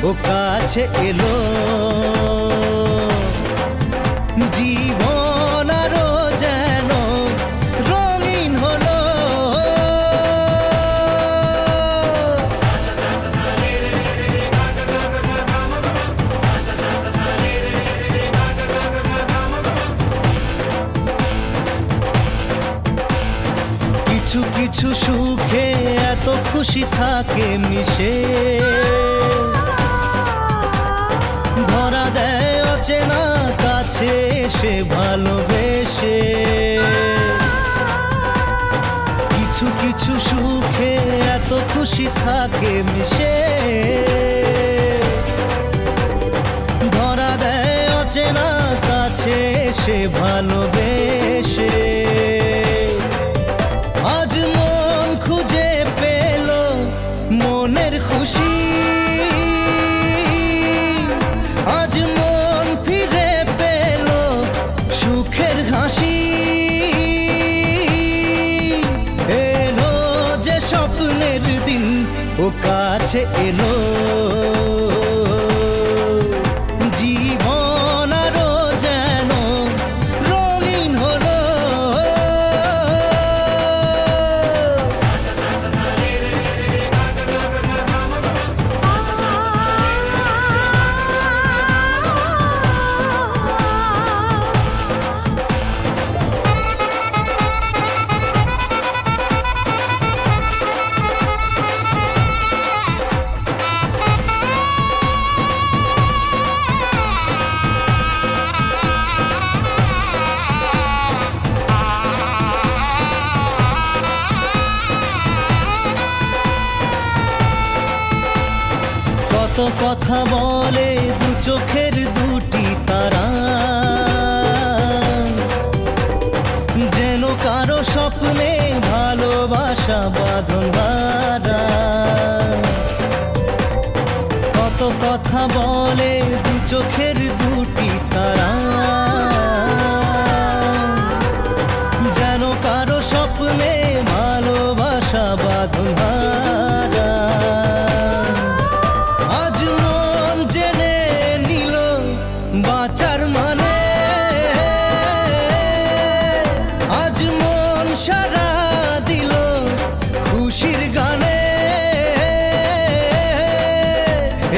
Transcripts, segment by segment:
ও কাছে এলো জীবন আরো যেন রঙিন হলো কিছু কিছু সুখে এত খুশি থাকে মিশে ধরা দেয় অচেনা কাছে এসে ভালোবেসে কিছু কিছু সুখে এত খুশি থাকে মিশে ধরা দেয় অচেনা কাছে এসে ভালোবেসে আজ মন খুঁজে পেল মনের খুশি আজ মন ফিরে পেল সুখের হাসি এলো যে স্বপ্নের দিন ও কাছে এলো জীবন আরো যেন রঙিন হলো কত কথা বলে দু চোখের দুটি তারা যেন কারো স্বপ্নে ভালোবাসা বাঁধন হারা কত কথা বলে দু চোখের দুটি তারা যেন কারো স্বপ্নে ভালোবাসা বাঁধন হারা আজ মন জেনে নিল বাঁচার মানে আজ মন সারা দিল খুশির গানে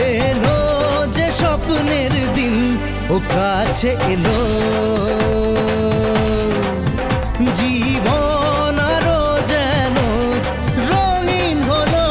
এলো যে স্বপ্নের দিন ও কাছে এলো জীবন আরো যেন রঙিন হলো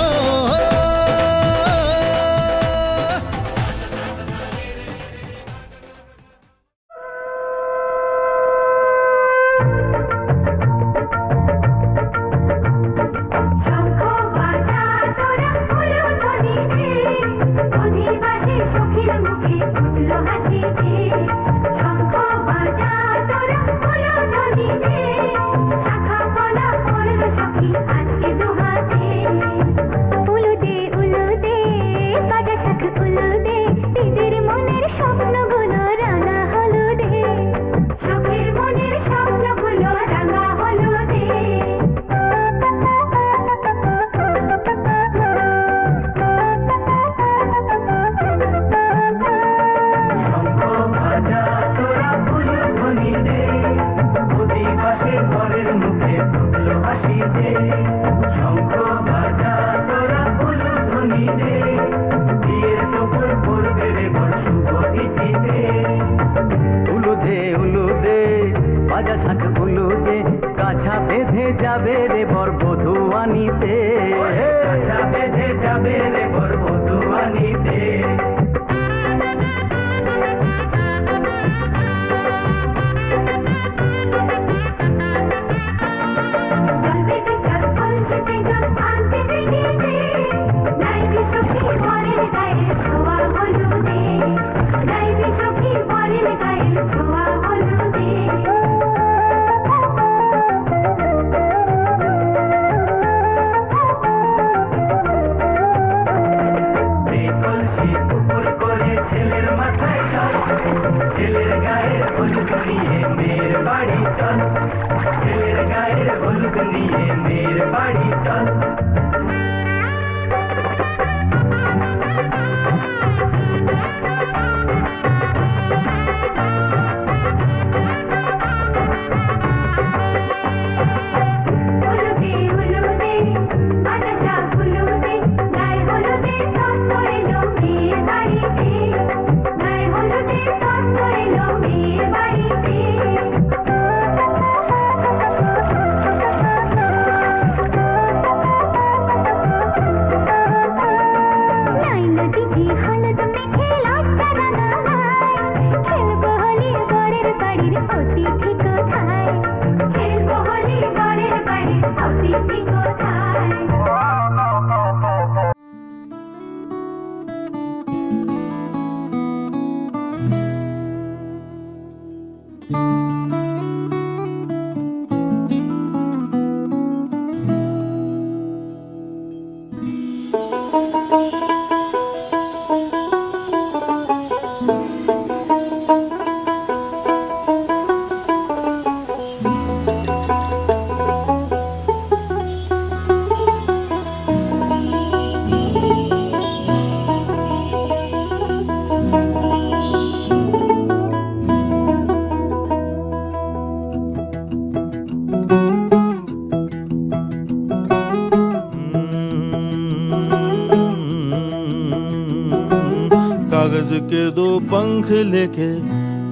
पंख लेके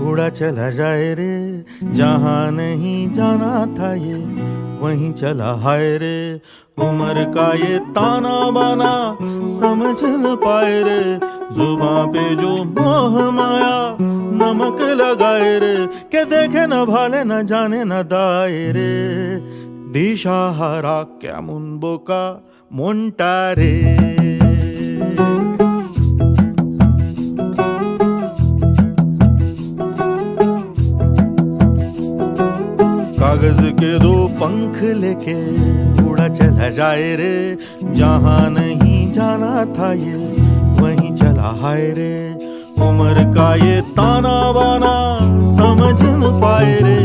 उड़ा चला जाए रे, जहां नहीं जाना था ये वहीं चला हाय रे। उम्र का ये ताना बाना समझ न पाए रे, जुबां पे जो मोह माया नमक लगाए रे, के देखे न भाले न जाने न दाए रे। दिशाहारा केमन बोका মনটা রে। कागज के दो पंख लेके उड़ा चला जाए रे, जहां नहीं जाना था ये वहीं चला हाय रे। उम्र का ये ताना बाना समझ न पाए रे,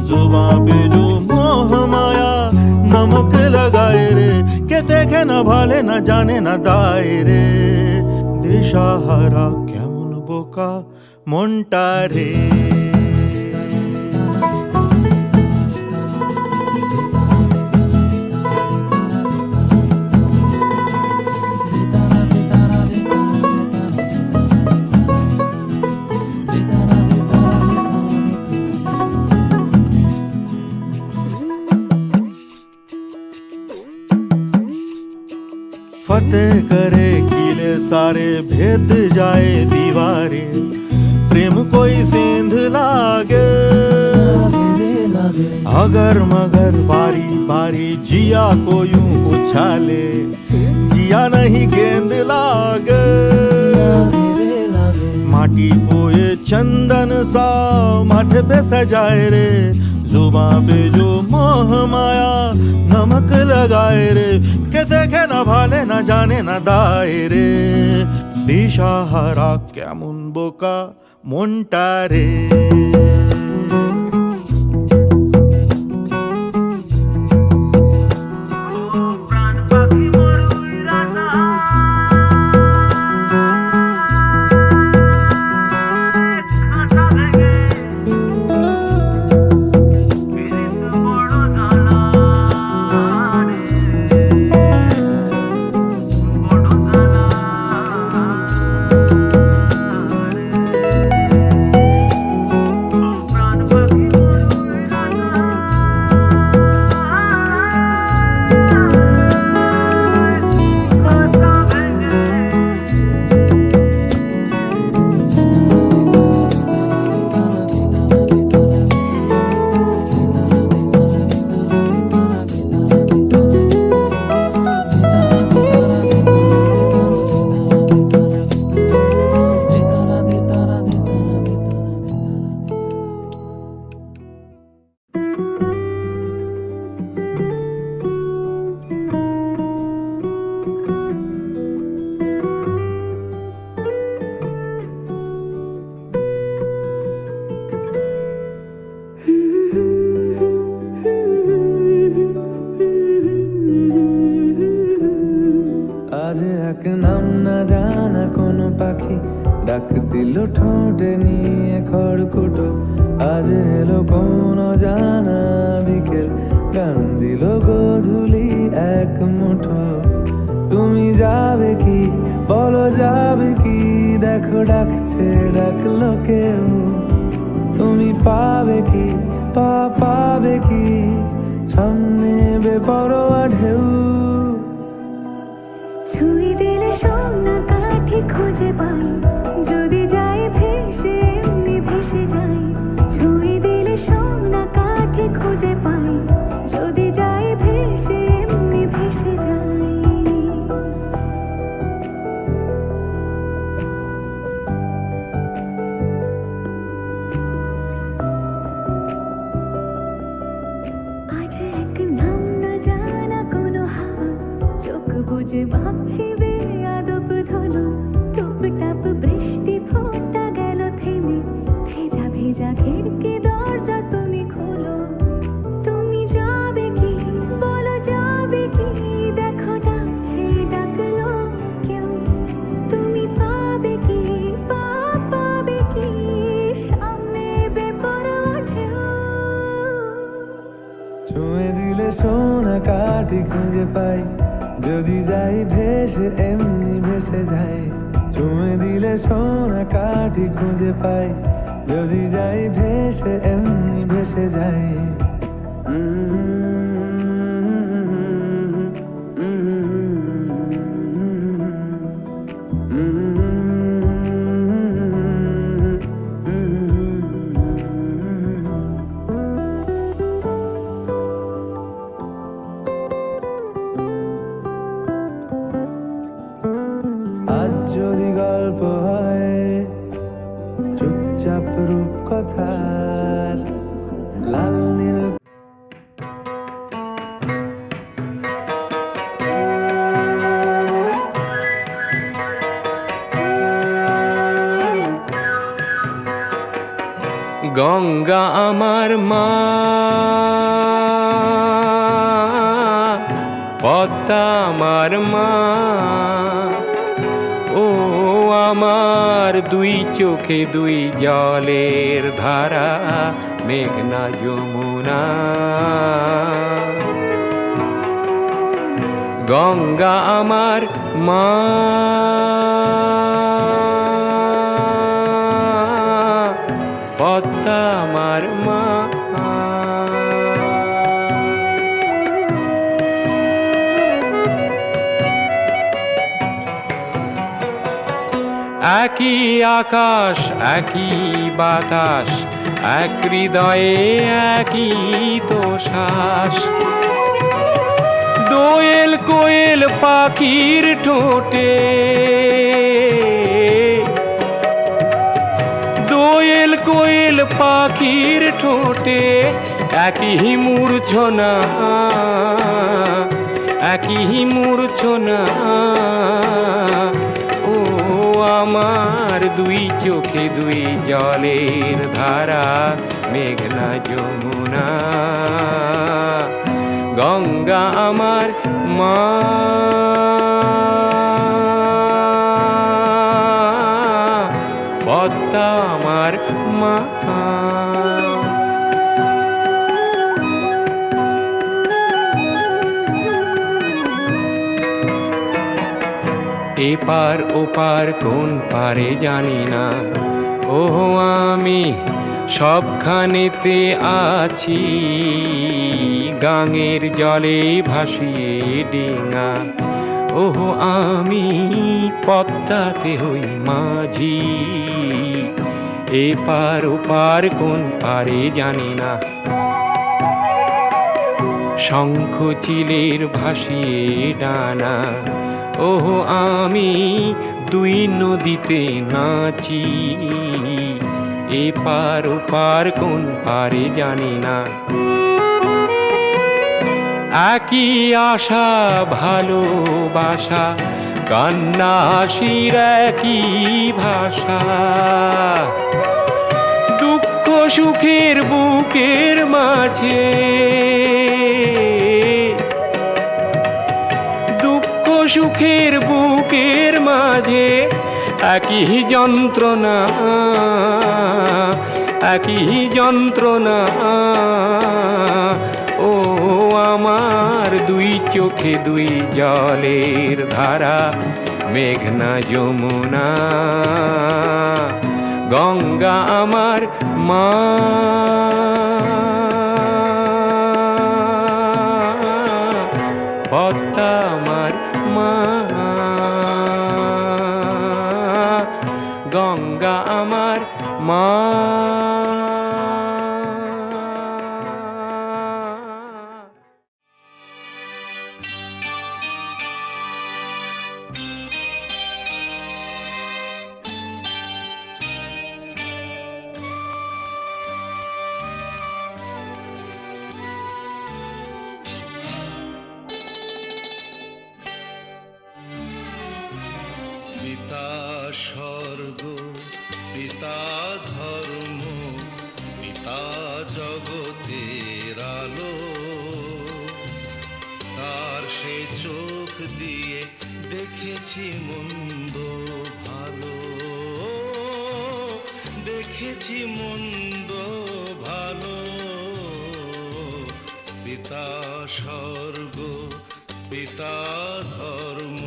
जुबां पे जो मोह माया नमक लगाए रे, के देखे न भाले न जाने न दाए रे। दिशाहारा केमन बोका মনটা রে। फतेह करे किले सारे, भेद जाए दीवारें, प्रेम कोई सेंध लागे अगर मगर बारी बारी जिया को यूं उछाले, जिया नहीं गेंद लागे। माटी को ये चंदन सा माथे पे सजाए रे, जुबां पे जो मोह माया नमक लगाए रे, के देखे न भाले न जाने न दाए रे। दिशाहारा केमन बोका মনটা রে। ডাক দিল ঠোঁটে নিয়ে খড়কুটো, আজ এলো কোন জানা বিকেল, গান দিল গোধূলি এক মুঠো। তুমি যাবে কি বলো যাবে কি, দেখো ডাকছে ডাকলো কেউ। তুমি পাবে কি পাবে কি, সামনে বেপরোয়া ঢেউ। ছুঁয়ে দিলে সোনা কাঠি খুঁজে পাই, যদি যাই ভেসে এমনি ভেসে যাই। ছুঁয়ে দিলে সোনা কাঠি খুঁজে পাই, যদি যাই ভেসে এমনি ভেসে যাই। আজ এক নাম না জানা কোনো হাওয়া, চোখ বুঝে ভাবছি বেয়াদব ধলো। টুপটাপ বৃষ্টি ফোঁটা গেল থেমে, ভেজা ভেজা খিড়কি দরজা তুমি খোলো। তুমি যাবে কি বলো যাবে কি, দেখো ডাকছে ডাকলো কেউ। তুমি পাবে কি পাবে কি, সামনে বেপরোয়া ঢেউ। ছুঁয়ে দিলে সোনা কাঠি খুঁজে পাই, যদি যাই ভেসে এমনি ভেসে যাই। ছুঁয়ে দিলে সোনা কাঠি খুঁজে পাই যদি যাই ভেসে এমনি ভেসে যাই আজ যদি গল্প হয় চুপচাপ রূপকথার লাল নীল গঙ্গা আমার মা, পদ্মা আমার মা, ও আমার দুই চোখে দুই জলের ধারা, মেঘনা যমুনা। গঙ্গা আমার মা, পদ্মা আমার মা। একই আকাশ একই বাতাস, এক হৃদয়ে একই তো শ্বাস। দোয়েল কোয়েল পাখির ঠোঁটে, দোয়েল কোয়েল পাখির ঠোঁটে একই মূর্ছনা, একই মূর্ছনা। ও আমার দুই চোখে দুই জলের ধারা, মেঘনা যমুনা। গঙ্গা আমার মা, পদ্মা আমার মা। এপার ওপার কোন পারে জানি না, ও আমি সবখানেতে আছি। গাঙের জলে ভাসিয়ে ডিঙা, ও আমি পদ্মাতে হই মাঝি। এপার ওপার কোন পারে জানি না, শঙ্খ চিলের ভাসিয়ে ডানা, ও আমি দুই নদীতে নাচি। এপার ওপার কোন পারে জানি না, একই আশা ভালোবাসা, কান্না হাসির একই ভাষা। দুঃখ সুখের বুকের মাঝে, দুঃখ সুখের বুকের মাঝে একই যন্ত্রণা, একই যন্ত্রণা। ও আমার দুই চোখে দুই জলের ধারা, মেঘনা যমুনা। গঙ্গা আমার মা, পদ্মা আমার মা। গঙ্গা আমার মা। পিতা স্বর্গ, পিতা ধর্ম, পিতা জগতের আলো। তার সে চোখ দিয়ে দেখেছি মন্দ ভালো, দেখেছি মন্দ ভালো। পিতা স্বর্গ, পিতা ধর্ম।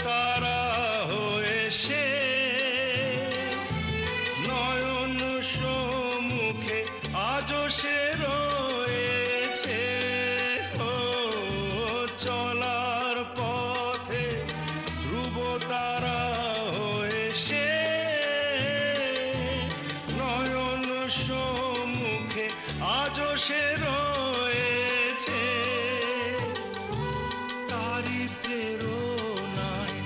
তারা হয়ে সে নয়ন সম্মুখে আজও সে রয়েছে। ও চলার পথে ধ্রুব তারা হয়ে সে নয়ন সম্মুখে আজও সে রয়েছে। তারি প্রেরণায়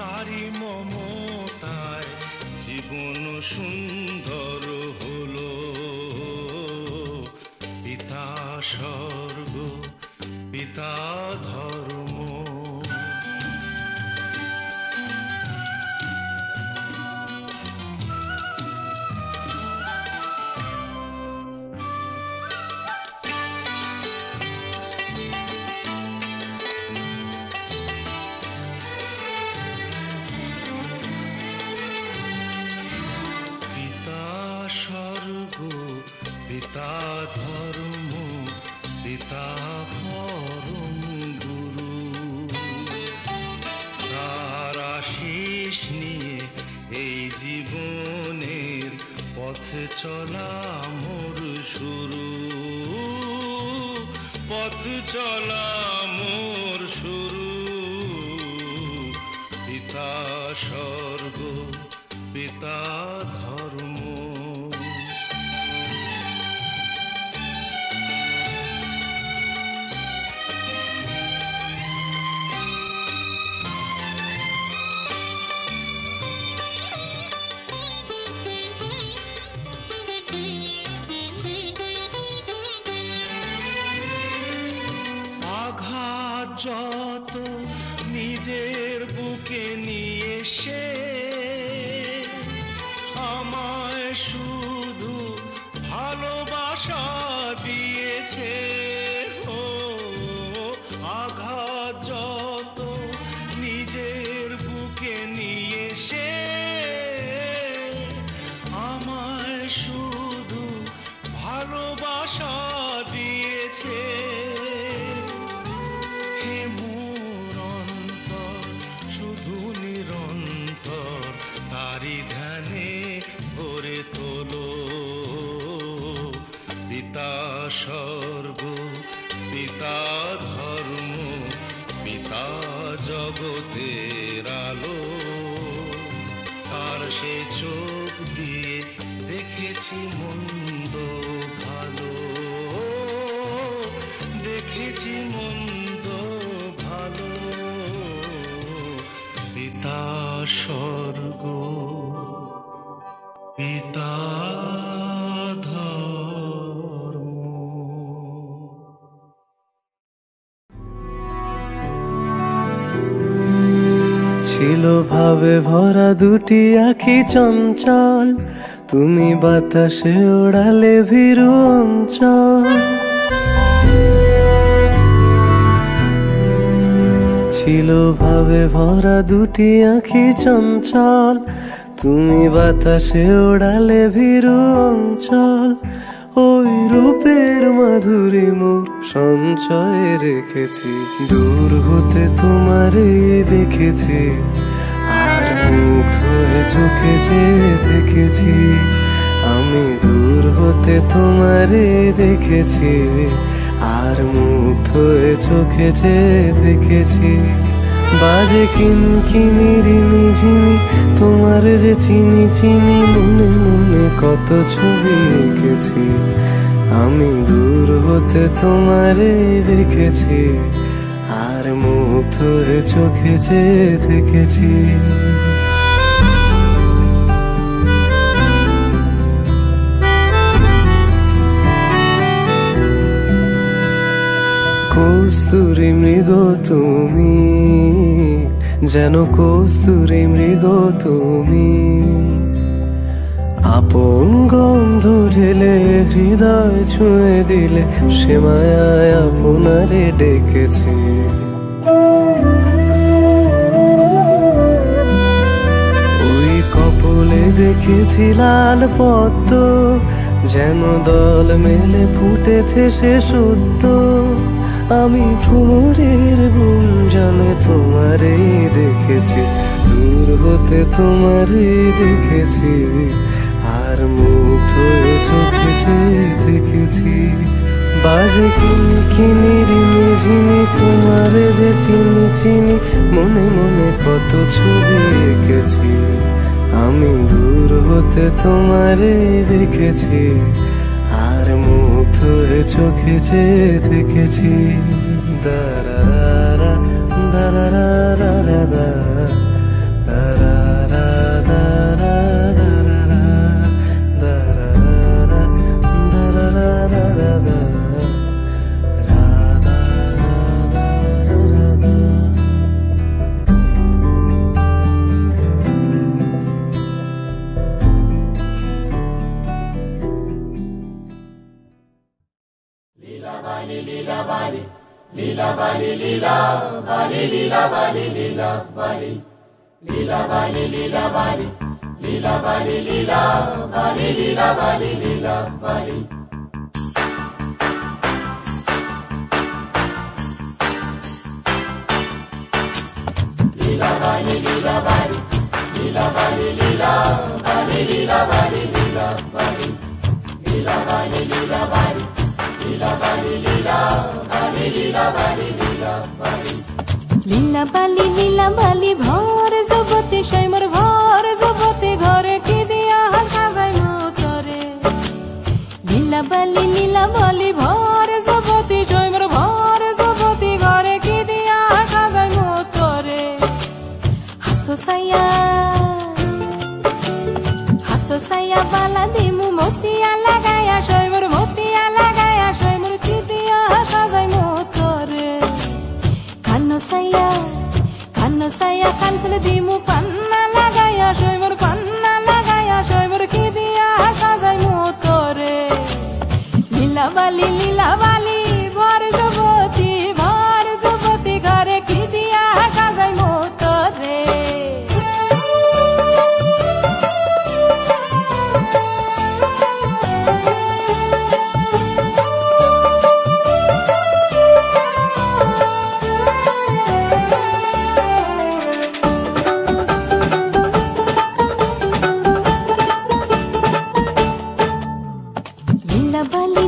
তারি মমতায় জীবন সুন্দর হলো। পিতা স্বর্গ পিতা ধর্ম। পিতা ধর্ম পিতা পরম গুরু। তার আশীষ নিয়ে এই জীবনের পথে চলা মোর শুরু। পথ চলা মোর শুরু। পিতা স্বর্গ পিতা ধর্ম। যত নিজের বুকে নিয়ে সে আমায় শুধু ভালোবাসা দিয়েছে। ও আঘাত যত নিজের বুকে নিয়ে সে আমায় শুধু ভালোবাসা দিয়েছে। শুধু নিরন্তর তারি ধ্যানে ভরে তোলো। পিতা স্বর্গ পিতা ধর্ম পিতা জগতের আলো। তার সে চোখ দিয়ে দেখেছি মন্দ ভালো। দেখেছি মন্দ ভালো। পিতা স্বর্গ পিতা ধর্ম। ছিল ভাবে ভরা দুটি আঁখি চঞ্চল, তুমি বাতাসে ওড়ালে ভীরু অঞ্চল। ছিল ভাবে ভরা দুটি আঁখি চঞ্চল, তুমি বাতাসে ওড়ালে ভীরু অঞ্চল। ওই রূপের মাধুরী মোর সঞ্চয়ে রেখেছি, দূর হতে তোমারে দেখেছি, আর মুগ্ধ হয়ে চোখে যে দেখেছি। আমি দূর হতে তোমারে দেখেছি, আর মুগ্ধ হয়ে চোখে যে দেখেছি। বাজে কিনকিনিরি নিঝিমি, তোমার যে চিনি চিনি, মনে মনে কত ছবি এঁকেছি। আমি দূর হতে তোমারে দেখেছি, আর মুগ্ধ হয়ে চোখে যে দেখেছি। কস্তুরী মৃগ তুমি, যেন কস্তুরী মৃগ তুমি। আপন গন্ধ ঢেলে হৃদয় ছুঁয়ে দিলে, সে মায়ায় আপনারে ডেকেছে। ওই কপলে দেখেছি লাল পদ্ম, যেন দল মেলে ফুটেছে সে সত্য। আমি ভ্রমরের গুঞ্জনে তোমারে দেখেছি, দূর হতে তোমারে দেখেছি, আর মুগ্ধ হয়ে চোখে চেয়ে দেখেছি। বাজে কিনকিনির ঝিমি তোমারে যে চিনি চিনি, মনে মনে কত ছবি এঁকেছি। আমি দূর হতে তোমারে দেখেছি, আর মুগ্ধ হয়ে চোখে চেয়ে দেখেছি। দারারা দারারা দারারা দারারা দারারা দারারা দারারা দারারা লীলা বালি ভর জগতে সৈমর ভর জগতে ঘরে কি দিয়া সাজাই মতরে। লীলা বালি ভর জগতে সৈমর ভর জগতে ঘরে কি দিয়া সাজাই মতরে। হাত সাইয়া বালা দিমু মতিয়া লাগায়া সৈমর মতিয়া লাগায়া সৈমর কি দিয়া সাজাই মতরে। কানো সাইয়া কান ফুলে দিমু পান্না লাগায়া সৈমর পান্না লাগায়া সৈমর কি দিয়া সাজাই মতরে। লীলা বালি ভর যুবতী ঘরে কি দিয়া সাজাই মতরে।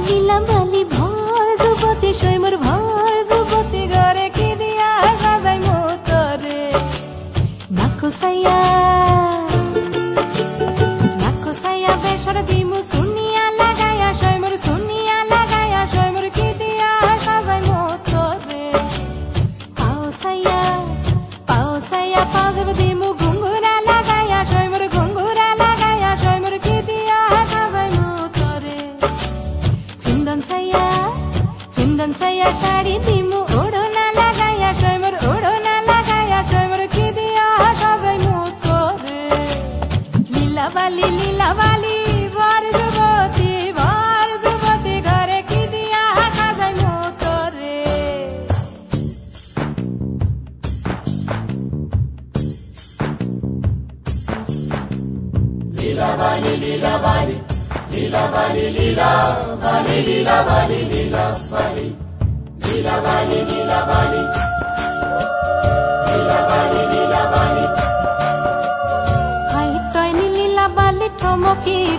লীলা বালি ভর যুবতী সৈমর ভর যুবতী ঘরে কি দিয়া সাজাই মতরে। নাকো সাইয়া বেসর দিমু সুনিয়া লাগায়া সৈমর সুনিয়া লাগায়া সৈমর কি দিয়া সাজাই মতরে। পাও সাইয়া পাও দেব দিমু ঘুঙ্গুরা লাগায়া সৈমর ঘুঙ্গুরা লাগায়া সৈমর কি দিয়া সাজাই মতরে। ফিন্দন সাইয়া শাড়ি দিমু ওড়না লাগায়া সৈমর ওড়না লাগায়া সৈমর কি দিয়া সাজাই মতরে। লীলা বালি ভর যুবতী ঘরে কি দিয়া সাজাই মতরে।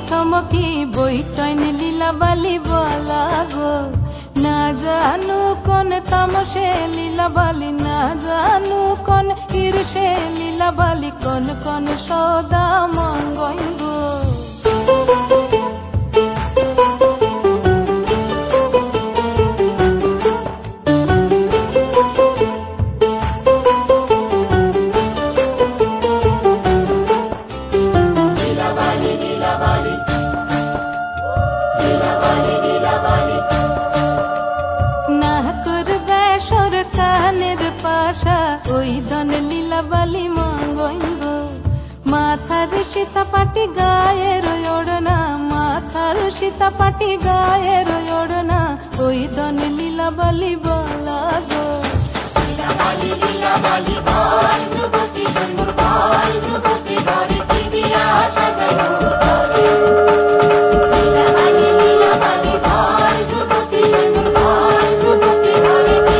ঠমকি বইটয়নি লীলা বালি বলা গো। না জানু কোন তামসে লীলা বালি, না জানু কোন ঈর্ষে লীলা বালি, কোন সদা মঙ্গই গো। ওই ধন লীলা বালি মঙ্গইব। মাথার সীতাপাটি গায়ের ওড়না, মাথার সীতাপাটি গায়ের ওড়না, ওই ধন লীলা বালি বলা গো। লীলা বালি ভর যুবতী সৈমর ভর যুবতী ঘরে কি দিয়া সাজাই মতরে। লীলা বালি ভর যুবতী সৈমর ভর যুবতী ঘরে কি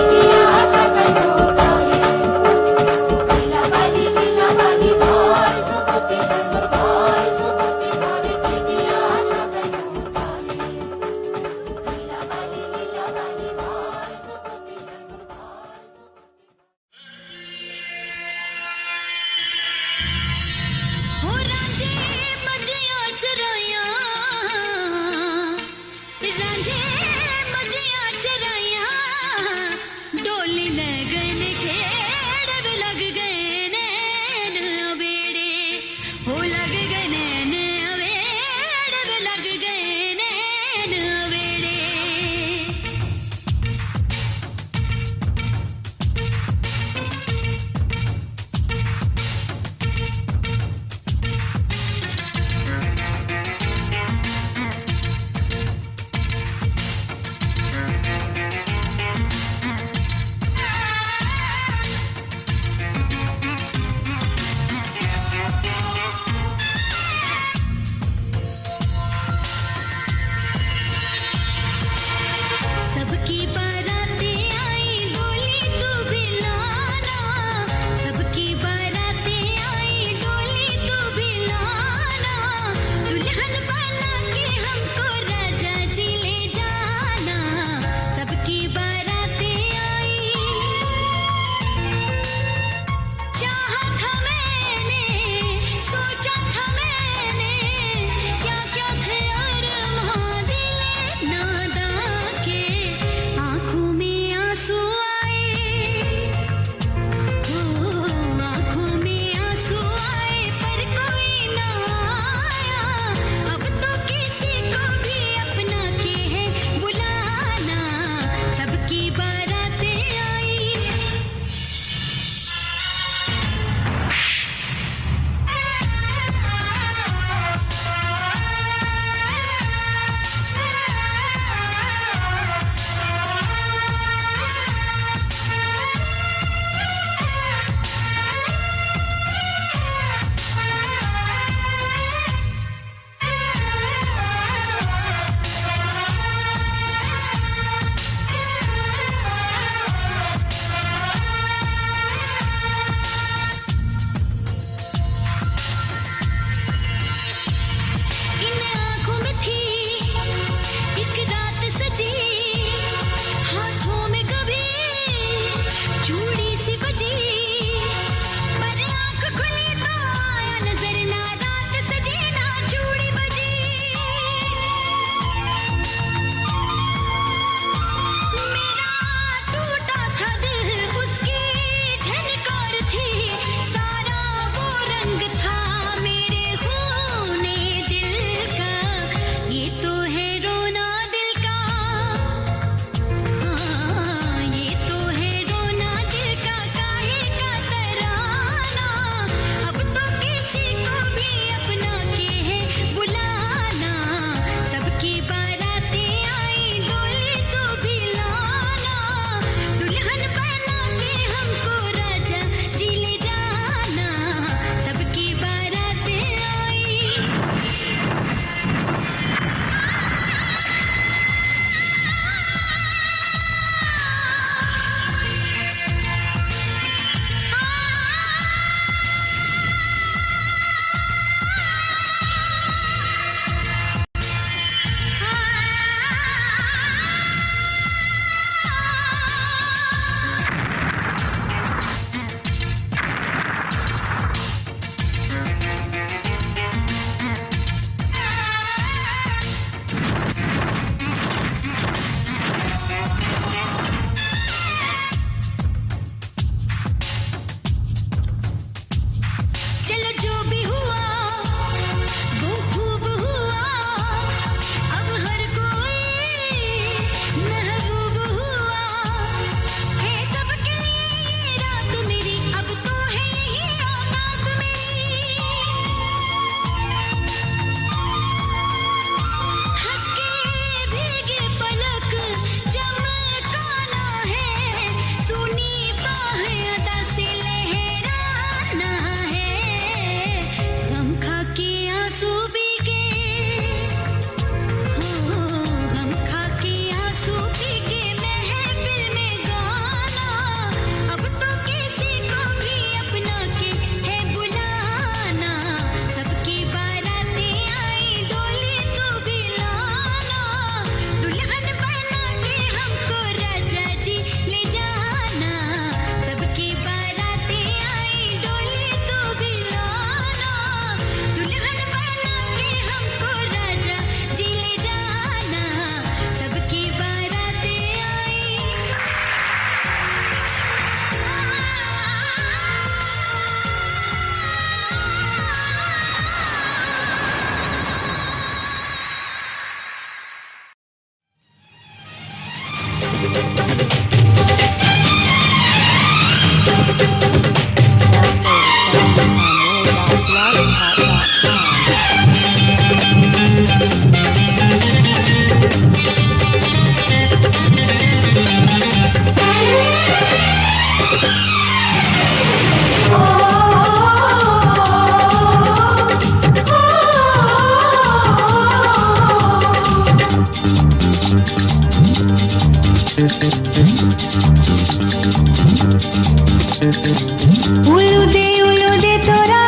উলুদে তোরা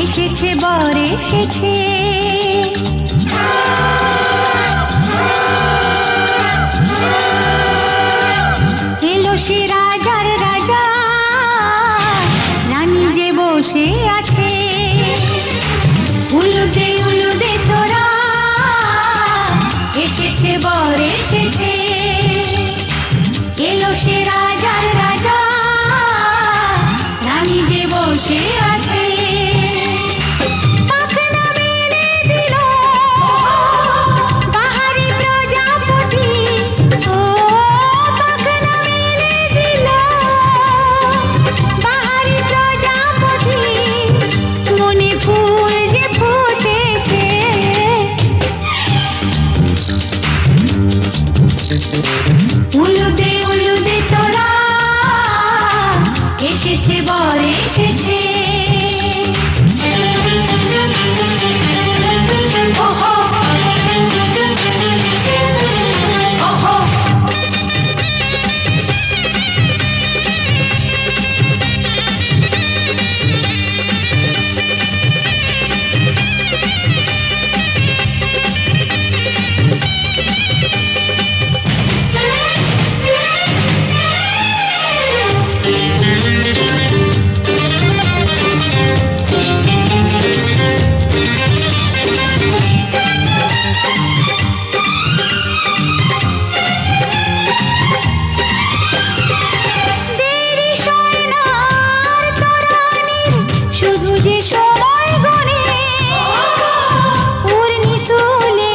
এসেছে বর এসেছে এলো সে রাজার রাজা বসে আছে। উলুদে উলুদে তোরা, এসেছে বর এসেছে, এলো সে রাজার রাজা, রানী যে বসে আছে। পাখনা মেলে দিল বাহারি প্রজাপতি, ও পাখনা মেলে দিল বাহারি প্রজাপতি, মনে ফুল যে ফুটেছে। উলুদে উলুদে তোরা, এসেছে বর এসেছে। ওহো ওহো দেরি সোনার তরানির শুধু যে সময় গনে, উর্মি তুলে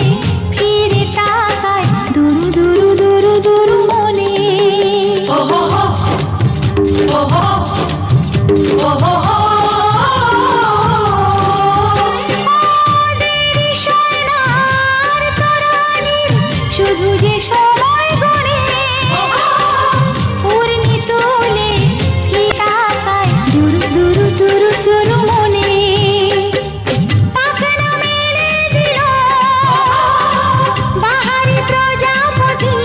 ফিরে তাকায় দুরু দুরু দুরু দুরু মনে। ওহো ওহো ওহো দেরি সোনার তরানির শুধু যে সময় গনে, উর্মি তুলে ফিরে তাকায় দুরু দুরু দুরু দুরু মনে। পাখনা মেলে দিল বাহারি প্রজাপতি,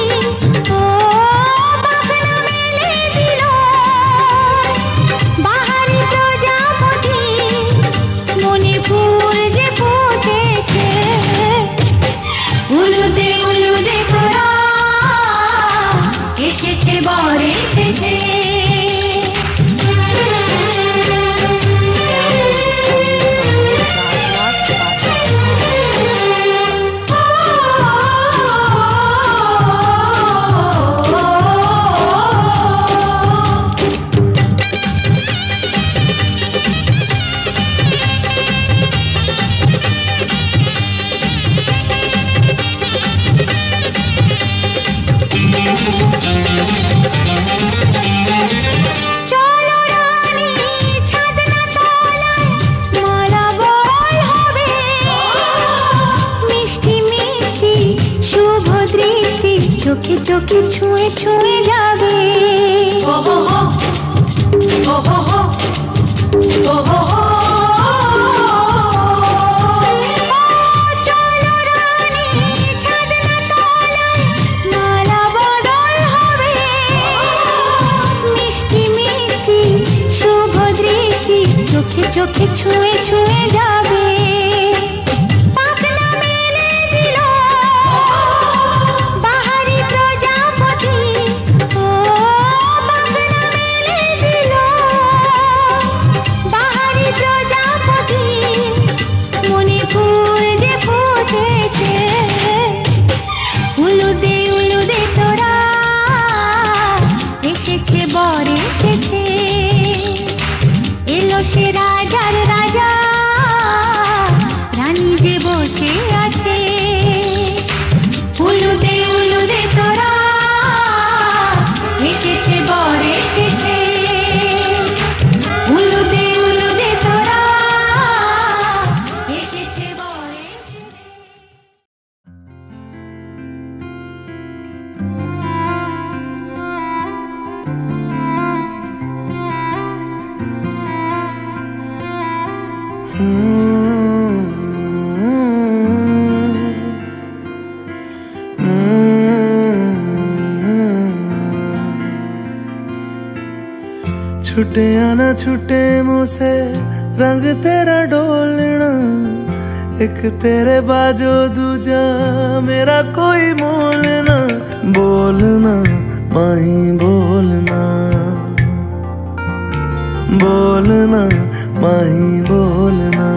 ও পাখনা মেলে দিল বাহারি প্রজাপতি, মনে ফুল যে ফুটেছে। উলুদে উলুদে তোরা, এসেছে বর এসেছে। চলো রানী ছাদনা তলায়, মালা বল হবে, মিষ্টি মিষ্টি শুভ দৃষ্টি চোখে চোখে ছুঁয়ে ছুঁয়ে যাবে। ওহো ওহো ওহো চলো রানী ছাদনা তলায়, মালা বদল হবে, মিষ্টি মিষ্টি শুভ দৃষ্টি চোখে চোখে ছুঁয়ে ছুঁয়ে যাবে। পাখনা মেলে দিল বাহারি প্রজাপতি, ও পাখনা মেলে দিল বাহারি প্রজাপতি, মনে ফুল যে ফুটেছে। উলুদে উলুদে তোরা, এসেছে বর এসেছে, এলো সে রাজার রাজা, রানী যে বসে আছে। উলুদে উলুদে তোরা, এসেছে বর এসেছে। উলুদে উলুদে তোরা, এসেছে বর এসেছে। छुटे आना छुटे मुझसे रंग तेरा डोलना, एक तेरे बाजो दूजा मेरा कोई मोल ना। बोलना माही बोलना, बोलना माही बोलना।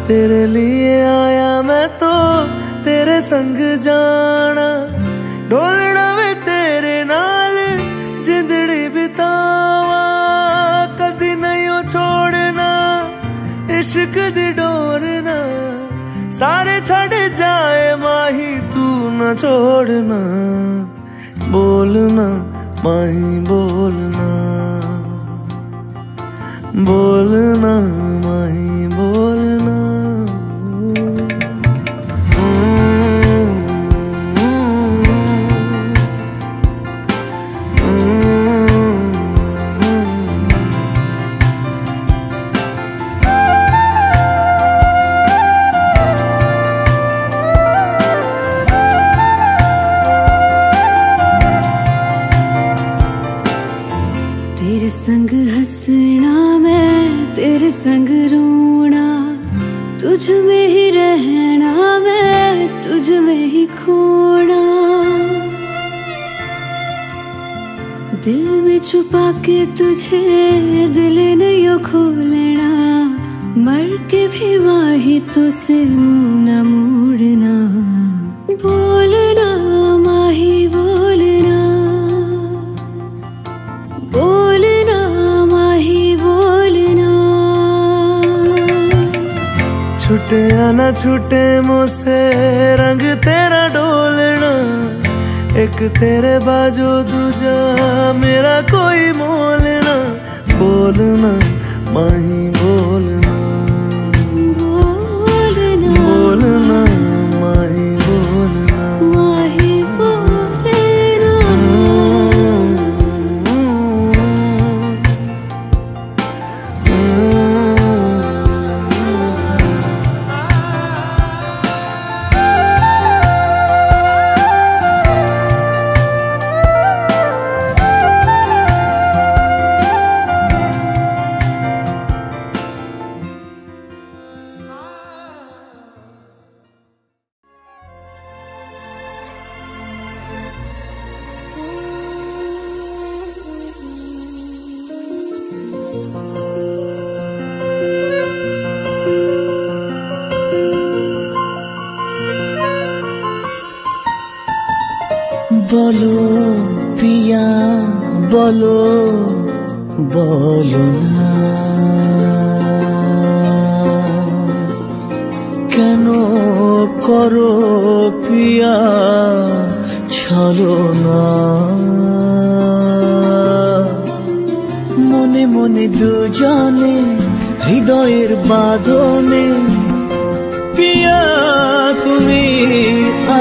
तेरे लिए आया मैं तो तेरे संग जाना, डोलना वे तेरे नाल जिंदड़ी बितावा, कदी नहीं छोड़ना इश्क दी डोरना, सारे छड़ जाए माही तू न छोड़ना। बोलना माही बोलना, बोलना माही बोलना। तेरे संग हंसना मैं तेरे संग रोना, तुझ में ही रहना मैं तुझ में ही खोना। दिल में छुपा के तुझे दिल नहीं खोलना, मर के भी माही तुझसे मुँह न मोड़ना। बोलना माही बोलना, बोलना माही बोलना। छूटे या ना छूटे मुझसे रंग तेरा डोलना, एक तेरे बाजू दूजा मेरा कोई मोलना। बोलना माही बोलना, बोलना बोलना माही बोलना, माही बोलना। বলো পিয়া বলো বলো না, কেন করো পিয়া ছলনা। মনে মনে দুজনে হৃদয়ের বাঁধনে, পিয়া তুমি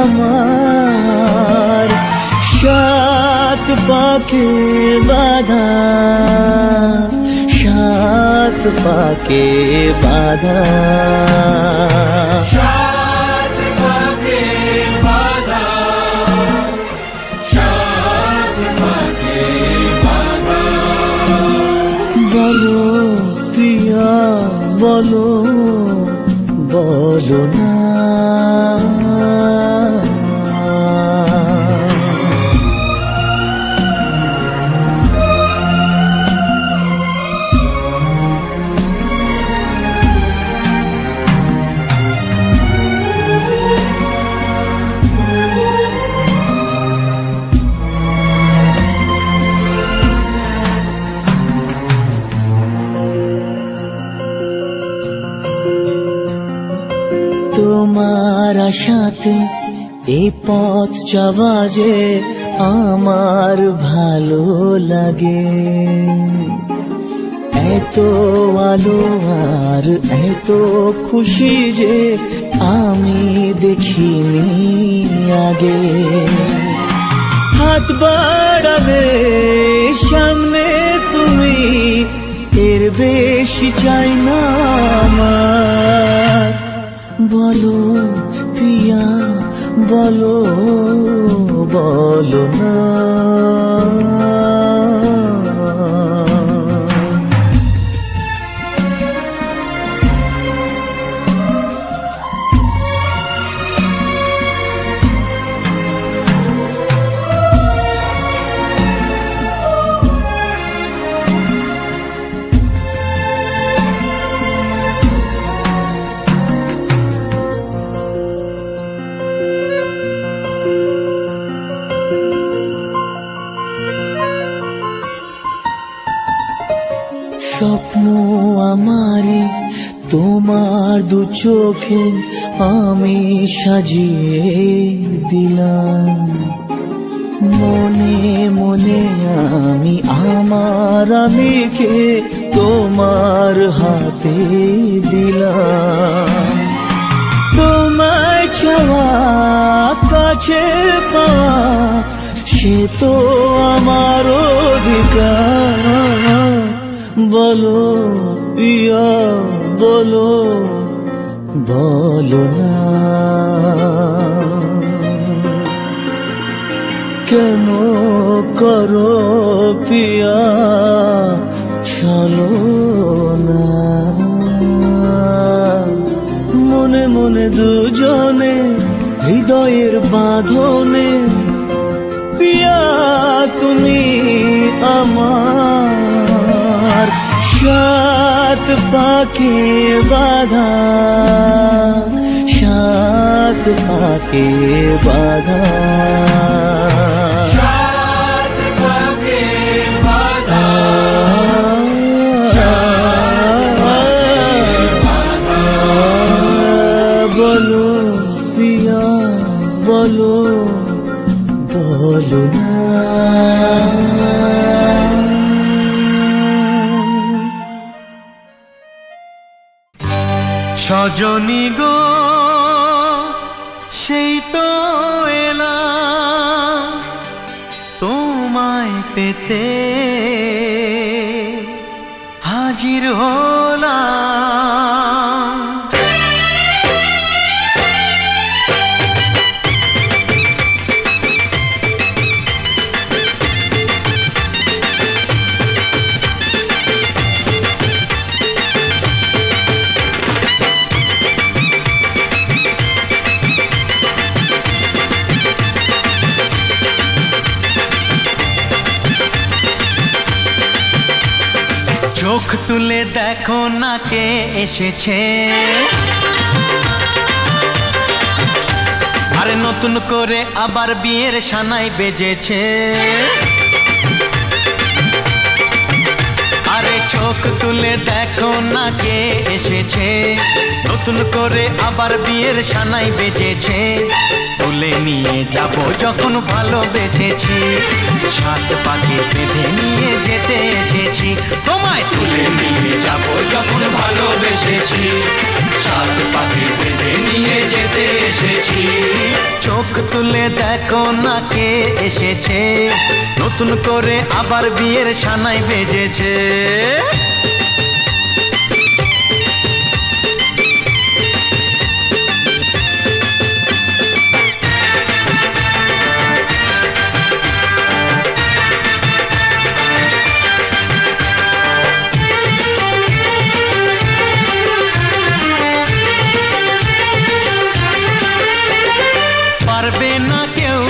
আমার সাত পাকে বাঁধা, সাত পাকে বাঁধা, সাত পাকে বাঁধা, সাত পাকে বাঁধা। বলো পিয়া বলো বলো না। তোমার আশাতে এই পথ যাওয়া যে আমার ভালো লাগে, এত আলো আর এত খুশি যে আমি দেখিনি আগে। হাত বাড়ালে সামনে তুমি, এর বেশি চাই না আমার। বলো বলো বলো না। স্বপ্ন আমারে তোমার দু চোখে আমি সাজিয়ে দিলাম, মনে মনে আমি আমার আমিকে তোমার হাতে দিলাম। তোমায় চাওয়া কাছে পাওয়া সে তো আমার অধিকার। বলো পিয়া বলো বলো না, কেন করো পিয়া চলো না। মনে মনে দুজনে হৃদয়ের বাঁধনে পিয়া তুমি আমার, সাত পাকে বাঁধা সাত পাকে বাঁধা। সাত পাকে বাঁধা, বলো পিয়া বলো বলো না। সজনী গো সেই তো এলাম তোমায় পেতে, হাজির হলাম। চোখ তুলে দেখো না কে এসেছে, আরে নতুন করে আবার বিয়ের সানাই বেজেছে। আরে চোখ তুলে দেখো না কে এসেছে, নতুন করে আবার বিয়ের সানাই বেজেছে। তুলে নিয়ে যাব যখন ভালোবেসেছি, সাত পাকে বেঁধে নিয়ে যেতে এসেছি। তোমায় তুলে নিয়ে যাব যখন ভালোবেসেছি, সাত পাকে বেঁধে নিয়ে যেতে এসেছি। চোখ তুলে দেখো না কে এসেছে, নতুন করে আবার বিয়ের সানাই বেজেছে। পারবে না কেউ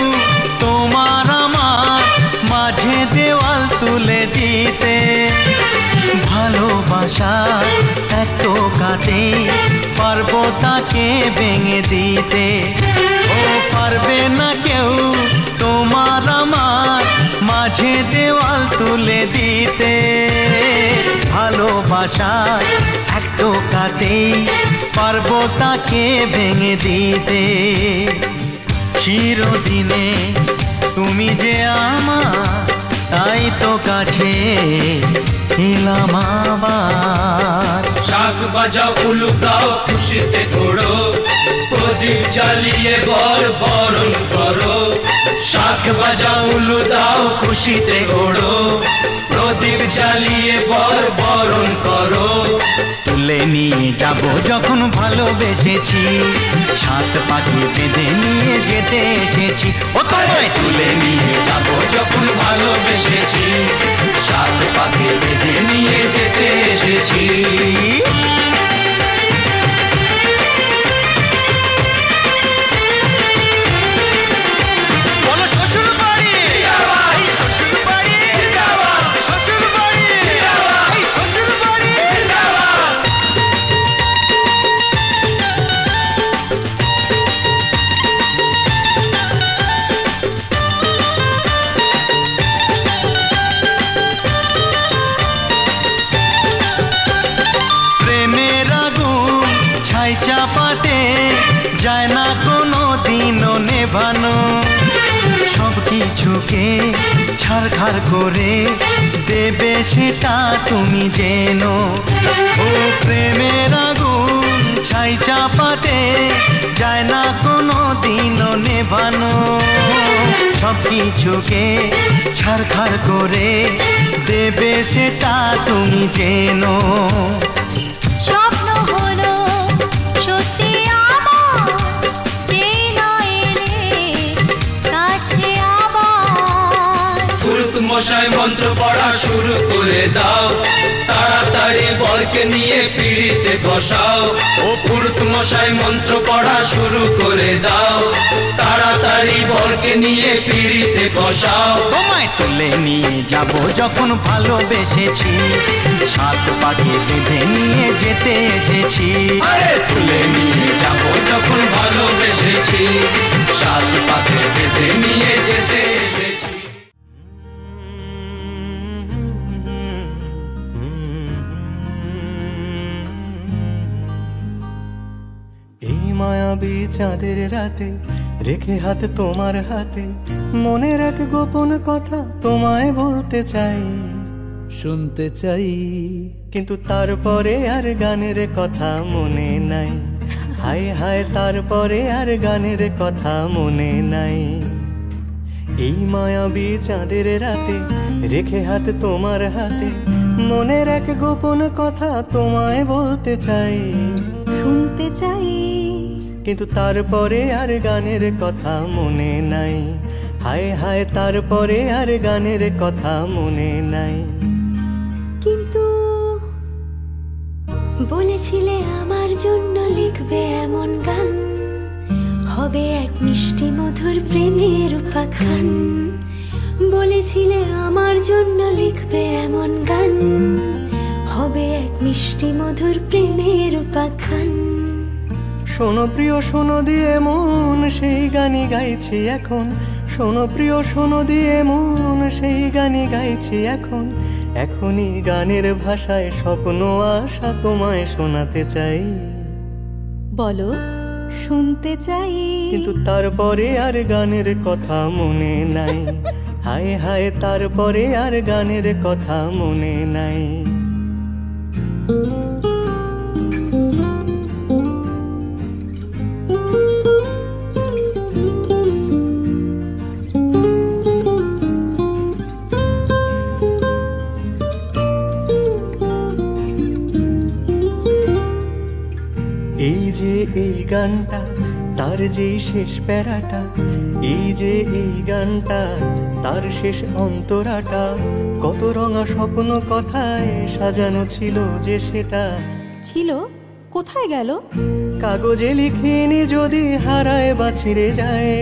তোমার আমার মাঝে দেওয়াল তুলে দিতে, ভালোবাসা এত কাটে পারবো তাকে ভেঙে দিতে। ও পারবে না কেউ তোমার আমার মাঝে দেওয়াল তুলে দিতে, ভালোবাসা এত কাটে পারবো তাকে ভেঙে দিতে। চিরদিনে তুমি যে আমার, তাই তো কাছে এলাম আবার। শাক বাজাও উলু গাও খুশিতে ঘোড়ো, প্রদীপ জ্বালিয়ে বর বরণ করো। শাক বাজাও উলু দাও খুশিতে ঘোড়ো, প্রদীপ জ্বালিয়ে বর বরণ করো। তুলে নিয়ে যাব যখন ভালোবেসেছি, সাত পাখি বেঁধে নিয়ে যেতে এসেছি। ও তোমায় তুলে নিয়ে যাব যখন ভালোবেসেছি, সাত পাকে বেঁধে নিয়ে যেতে এসেছি। চাপাতে যায় না কোনো দিনও নেভানো, সব কিছুকে ছারখার করে দেবে সেটা তুমি জেনো। ও প্রেমের আগুন ছাই চাপাতে যায় না কোনো দিনও নেভানো, সব কিছুকে ছারখার করে দেবে সেটা তুমি জেনো। স্বপ্ন হলো সত্যি আমার, যে নয় রে কাছে আবার। পুরুত মশাই মন্ত্র পড়া শুরু করে দাও, তাড়াতাড়ি বরকে নিয়ে পিড়িতে বসাও। ও পুরুত মশাই মন্ত্র পড়া শুরু করে দাও, তাড়াতাড়ি বরকে নিয়ে পিড়িতে বসাও। তোমায় তুলে নিয়ে যাব যখন ভালোবেসেছি, সাত পাকে বেঁধে নিয়ে যেতে এসেছি। আরে তুলে নিয়ে যাব যখন ভালোবেসেছি, সাত পাকে বেঁধে নিয়ে যেতে এসেছি। এই মায়াবী চাঁদের রাতে রেখে হাত তোমার হাতে, মনের এক গোপন কথা তোমায় বলতে চাই, শুনতে চাই। কিন্তু তারপরে আর গানের কথা মনে নাই, হায় হায় তারপরে আর গানের কথা মনে নাই। এই মায়াবী চাঁদের রাতে রেখে হাত তোমার হাতে, মনের এক গোপন কথা তোমায় বলতে চাই, শুনতে চাই। কিন্তু তারপরে আর গানের কথা মনে নাই, হায় হায় তারপরে আর গানের কথা মনে নাই। কিন্তু বলেছিলে আমার জন্য লিখবে এমন গান, হবে এক মিষ্টি মধুর প্রেমের উপাখ্যান। বলেছিলে আমার জন্য লিখবে এমন গান, হবে এক মিষ্টি মধুর প্রেমের উপাখ্যান। শোনো প্রিয় শোনো দিয়ে মন সেই গানই গাইছি এখন, শোনো প্রিয় শোনো দিয়ে মন সেই গানই গাইছি এখন। এখনই গানের ভাষায় স্বপ্ন আশা তোমায় শোনাতে চাই, বলো শুনতে চাই। কিন্তু তারপরে আর গানের কথা মনে নাই, হায় হায় তারপরে আর গানের কথা মনে নাই। এই যে এই গানটা তার যেই শেষ প্যারাটা, এই যে এই গানটা তার শেষ অন্তরাটা, কত রঙা স্বপ্ন কথায় সাজানো ছিল যে সেটা। ছিল কোথায় গেল? কাগজে লিখিনি যদি হারায় বা ছিঁড়ে যায়,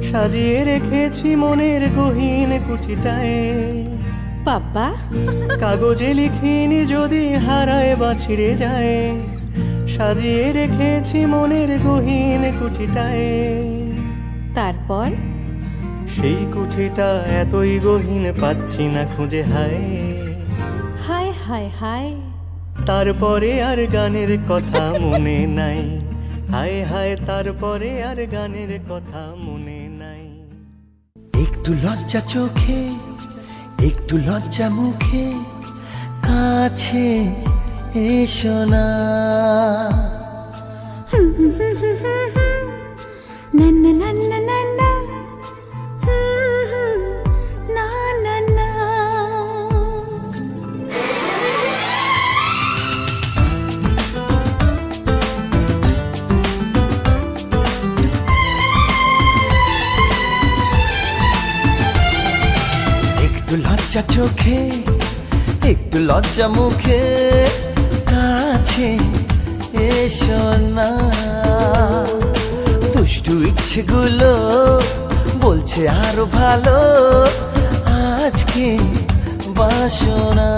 সাজিয়ে রেখেছি মনের গহীন কুঠিটায়। বাবা কাগজে লিখিনি যদি হারায় বা ছিঁড়ে যায়, সাজিয়ে রেখেছি মনের গহীন কুঠিটায়। তারপর সেই কুঠিটা এতই গহীন পাচ্ছি না খুঁজে, হায় হায় হায় হায়। তারপরে আর গানের কথা মনে নাই, হায় হায় তারপরে আর গানের কথা মনে নাই। একটু লজ্জা চোখে একটু লজ্জা মুখে, কাছে এসো না। না না না না না না না না না। লজ্জা চোখে একটু লজ্জা মুখে কাছে এসো না দুষ্টু ইচ্ছেগুলো বলছে আরো ভালো আজকে বাসনা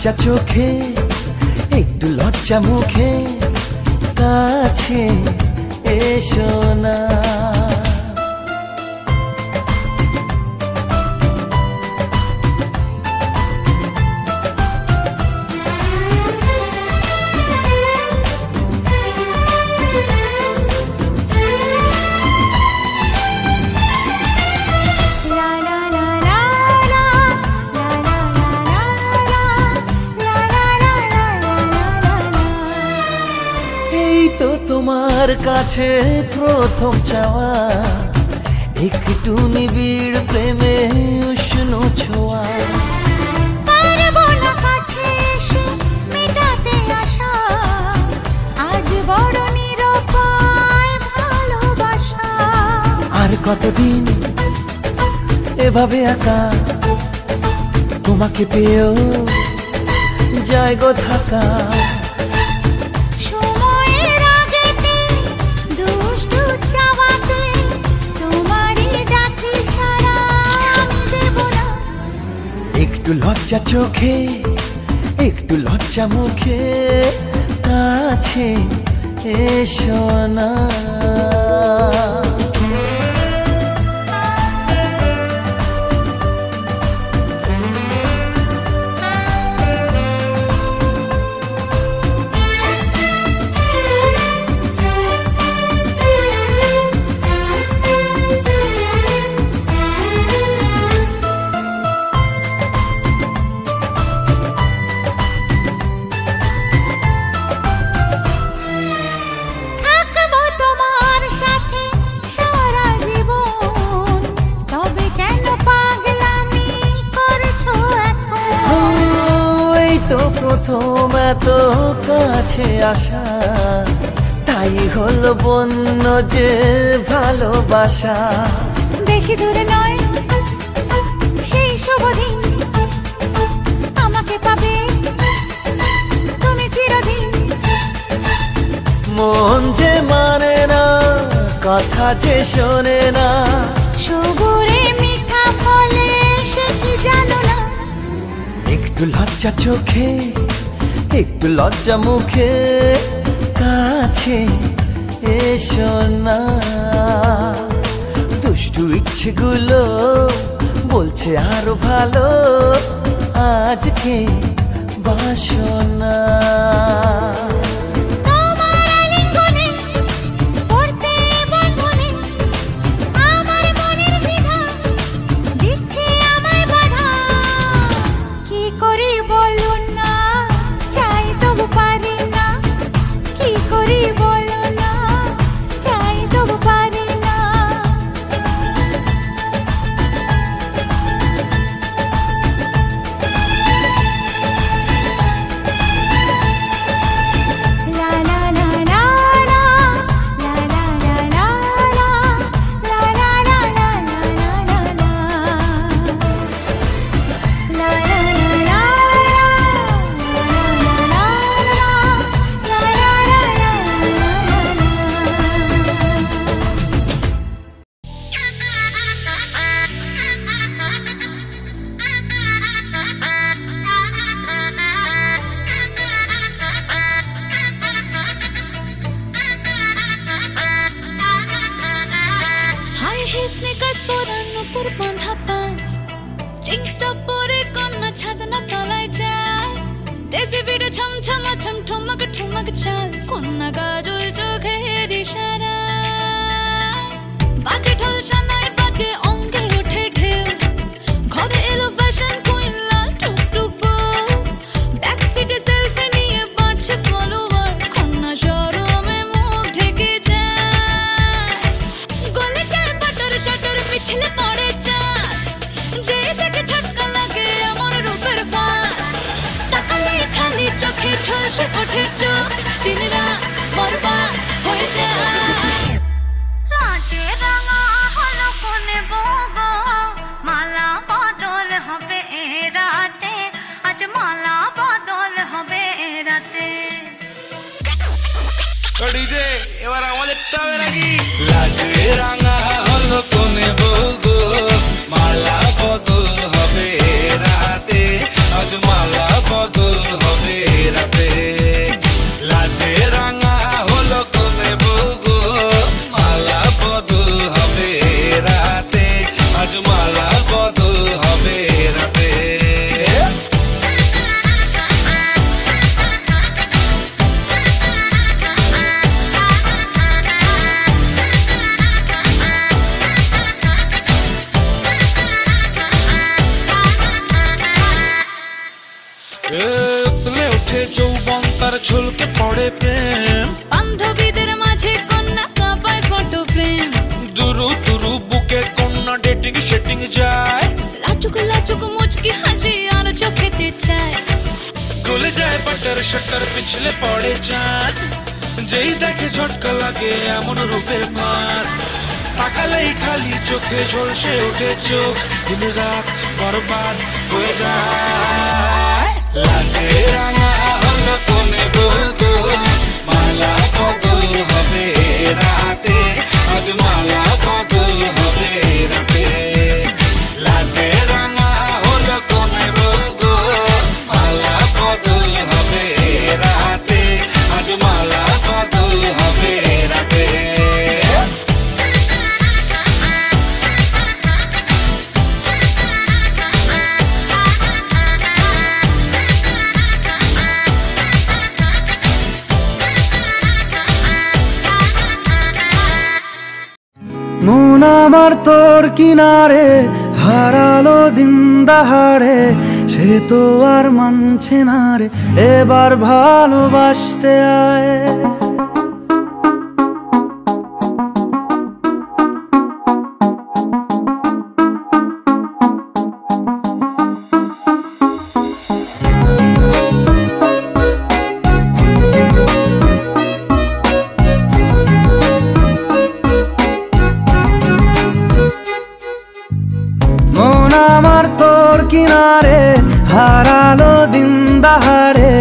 লজ্জা চোখে একটু লজ্জা মুখে কাছে এসো না তোমার কাছে প্রথম চাওয়া একটু নিবিড় প্রেমে উষ্ণ ছোঁয়া পারবো না কাছে এসে মেটাতে আশা আজ বড় নিরুপায় ভালোবাসা আর কতদিন এভাবে একা তোমাকে পেয়েও যায় গো থাকা একটু লজ্জা চোখে একটু লজ্জা মুখে কাছে এসো না প্রথম এত কাছে আসা তাই হলো বন্য যে ভালোবাসা বেশি দূরে নয় সেই শুভ দিন আমাকে পাবে তুমি চিরদিন মন যে মানে না কথা যে শোনে না সবুরে মিঠা ফলে সে কি জানো না একটু লজ্জা চোখে একটু লজ্জা মুখে কাছে এসো না দুষ্টু ইচ্ছেগুলো বলছে আরো ভালো আজকে বাসনা ফলোয়ার কন্যা শরমে মুখ ঢেকে যায় ভাসে ওঠে চোখ, দিন রাত বরবাদ হয়ে যায়। লাজে রাঙা হলো কোনে বগো, মালা বদল হবে এ রাতে, আজ মালা বদল হবে এ রাতে। ডিজে এবার আমাদেরটা হবে নাকি? লাজে রাঙা হলো কোনে বগো, মালা বদল হবে রাতে, আজ মালা বদল হবে রাতে। লাজে রাঙা হলো কোনে বগো, মালা বদল হবে রাতে, আজ মালা বদল হবে রাতে। তুলে উঠে যৌবন তার ঝলকে পড়ে প্রেম, বান্ধবীদের মাঝে কন্যা কাঁপায় ফটো ফ্রেম, দুরু দুরু বুকে কন্যা ডেটিং সেটিং যায়, লাচুক লাচুক মুচকি হাসি আর চোখেতে চায়। খুলে যায় বাটার শাটার পিছলে পড়ে চাঁদ, যেই দেখে ঝটকা লাগে এমন রূপের মার, তাকালেই খালি চোখে ঝলসে ওঠে চোখ, দিন রাত বরবাদ হয়ে যায়। লাজে রাঙা হলো কোনে বগো, মালা বদল হবে রাতে, আজ মালা বদল হবে রাতে। লাজে রাঙা হলো কোনে বগো, মালা বদল হবে রাতে, আজ মালা বদল হবে রাতে। মন আমার তোর কিনারে হারালো দিন দাহাড়ে, সে তো আর মানছে না রে, এবার ভালোবাসতে আয়। মন আমার তোর কিনারে হারালো দিন দাহাড়ে,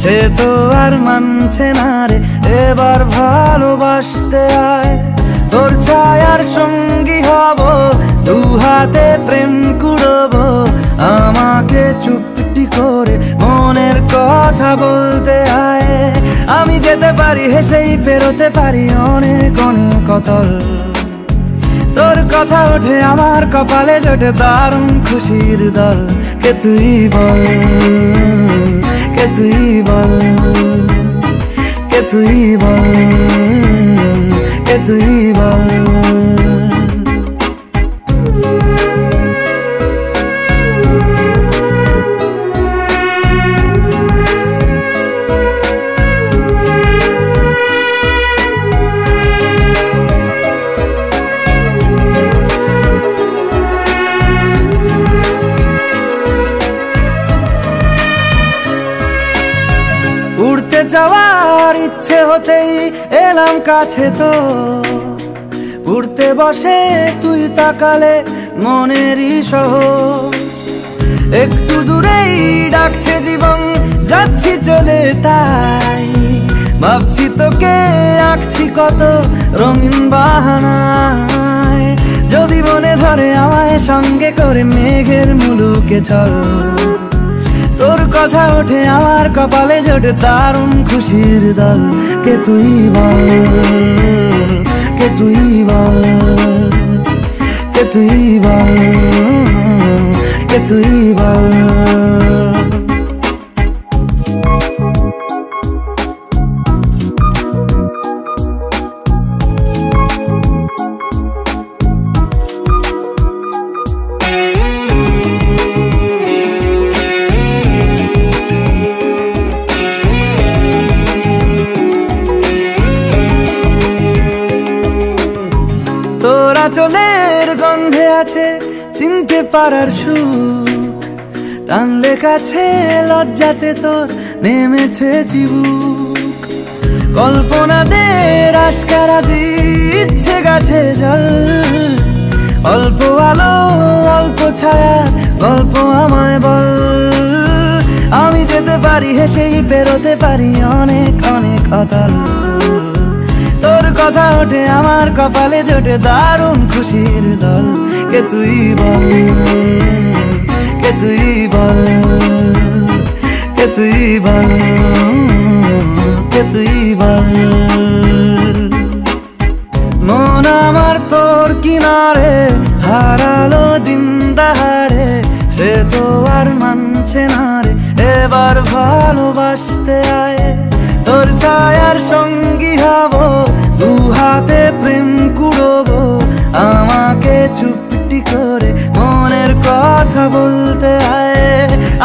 সে তো আর মানছে না রে, এবার ভালোবাসতে আয়। তোর ছায়ার সঙ্গী হব, দু হাতে প্রেম কুড়বো, আমাকে চুপটি করে মনের কথা বলতে আয়। আমি যেতে পারি হেসেই পেরোতে পারি অনেক অনেক অতল, তোর কথা ওঠে আমার কপালে জোটে দারুণ খুশির দল। কে তুই বল, কে তুই বল, কে তুই বল, কে তুই বল। উড়তে যাওয়ার ইচ্ছে হতেই এলাম কাছে তো, উড়তে বসে তুই তাকালে মনেরই শহর, একটু দূরেই ডাকছে জীবন, যাচ্ছি চলে তাই ভাবছি তোকে আঁকছি কত রঙিন বাহানায়। যদি মনে ধরে আমায় সঙ্গে করে মেঘের মুলুকে চল, তোর কথা ওঠে আমার কপালে জোটে দারুণ খুশির দল। কে তুই বল, কে তুই বল, কে তুই বল, কে তুই বল। তোরা চলের গন্ধে আছে চিনতে পারার সুখ, টানলে কাছে লজ্জাতে তোর নেমেছে চিবুক। কল্পনাদের আশকারা দিচ্ছে গাছে জল, অল্প আলো অল্প ছায়া গল্প আমায় বল। আমি যেতে পারি হেসেই পেরোতে পারি অনেক অনেক অতল। তোর কথা ওঠে আমার কপালে জোটে দারুণ খুশির দল। কে তুই বল, কে তুই বল, কে তুই বল, কে তুই বল। মন আমার তোর কিনারে হারালো দিন দাহাড়ে, সে তো আর মানছে না রে এবার ভালোবাসতে আয়। তোর ছায়ার সঙ্গী হব, দু হাতে প্রেম কুড়বো, আমাকে চুপটি করে মনের কথা বলতে আয়।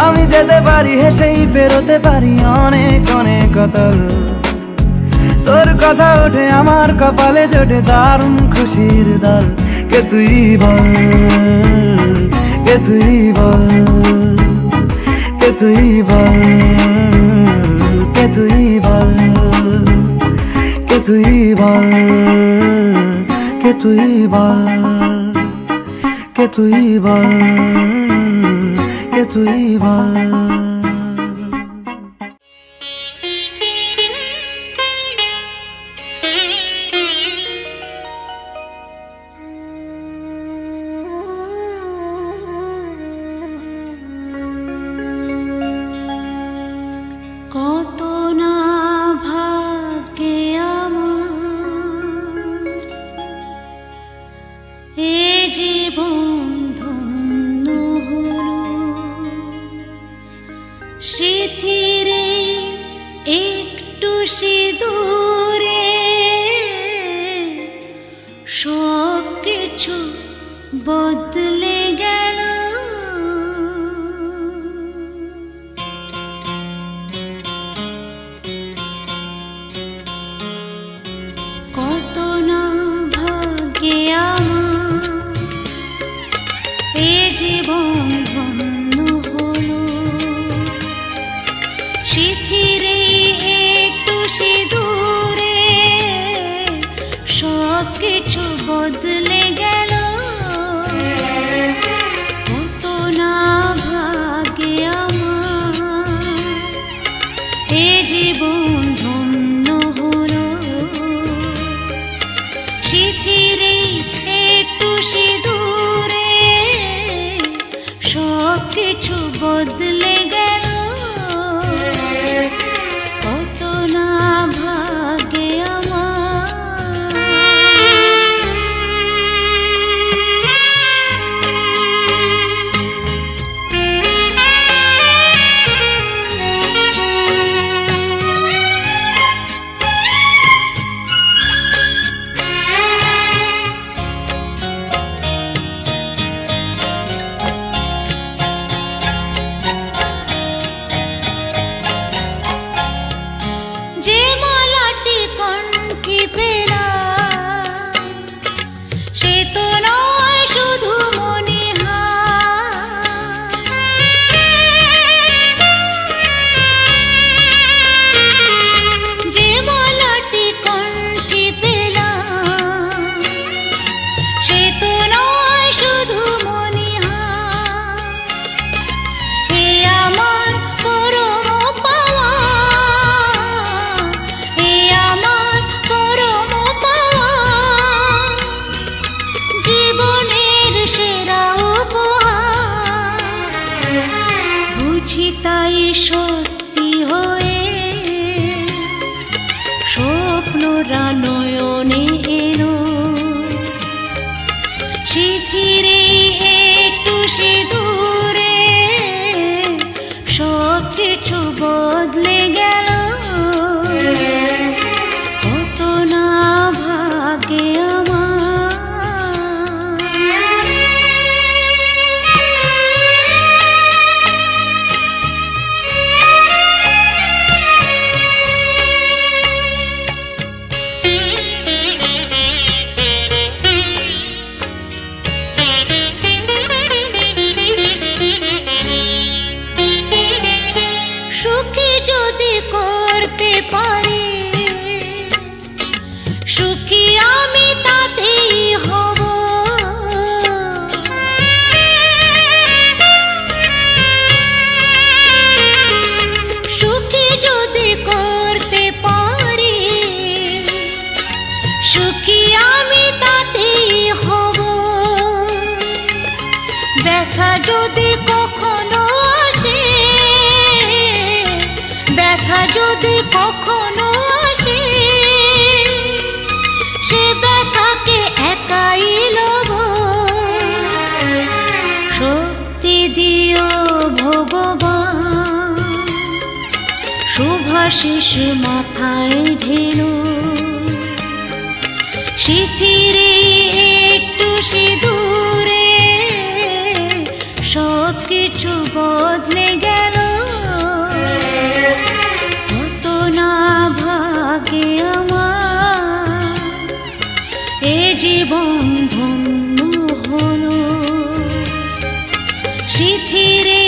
আমি যেতে পারি হেসেই পেরোতে পারি অনেক অনেক অতল। তোর কথা ওঠে আমার কপালে জোটে দারুণ খুশির দল। কে তুই বল, কে তুই বল, কে তুই বল, কে তুই বল, কে তুই বল, কে তুই বল, কে তুই বল, কে তুই বল। কত না ভাগ্যে আমার এ জীবন ধন্য হলো, স্মৃতিরে একটু সিঁদুরে সব কিছু বদলে গেল। কত না ভাগ্যে আমার এ জীবন ধন্য হলো, স্মৃতিরে একটু সিঁদুরে সব কিছু বদলে গেল। কত না ভাগ্যে আমার এ জীবন ধন্য হলো, স্মৃতিরে একটু সিঁদুরে সব কিছু বদলে গেল। কত না ভাগ্যে যে মালাটি কণ্ঠে পেলাম সে তো নয় শুধু মনে হয়। যে মালাটি কণ্ঠে পেলাম সে তো নয় শুধু মনে হয়। এ আমার পরম পাওয়া, এ আমার পরম পাওয়া, জীবনের সেরা উপহার। বুঝি তাই সত্যি হয়ে স্বপ্নরা নয়নে এলো, স্মৃতিরে একটু সিঁদুরে সব কিছু বদলে গেল। কত না ভাগ্যে আমার। শুভাশিস মাথায় ঢেলো, শিথিরে একটু সিঁদুরে সব কিছু বদলে গেল। কত না ভাগে আমার এ জীবন ধন্য হলো। শিথিরে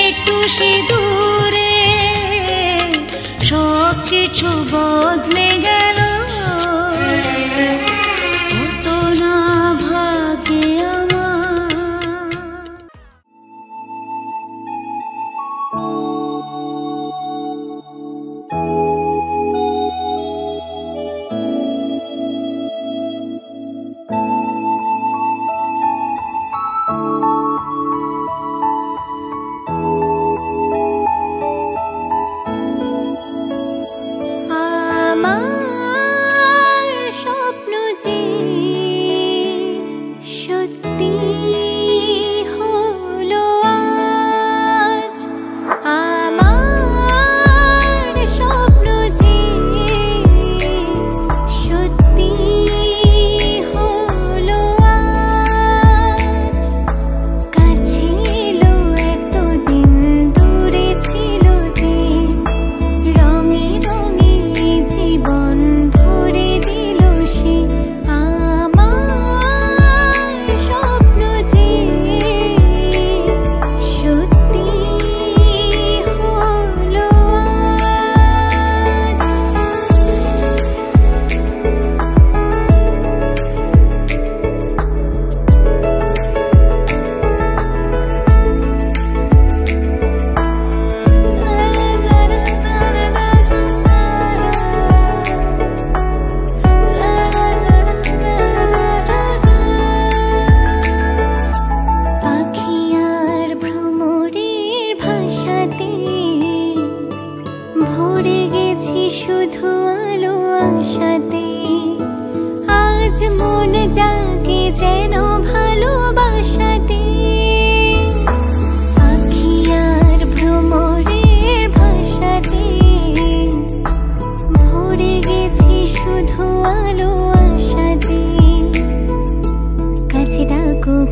একটু সিঁদুরে সব কিছু বদলে গেল। কত না ভাগে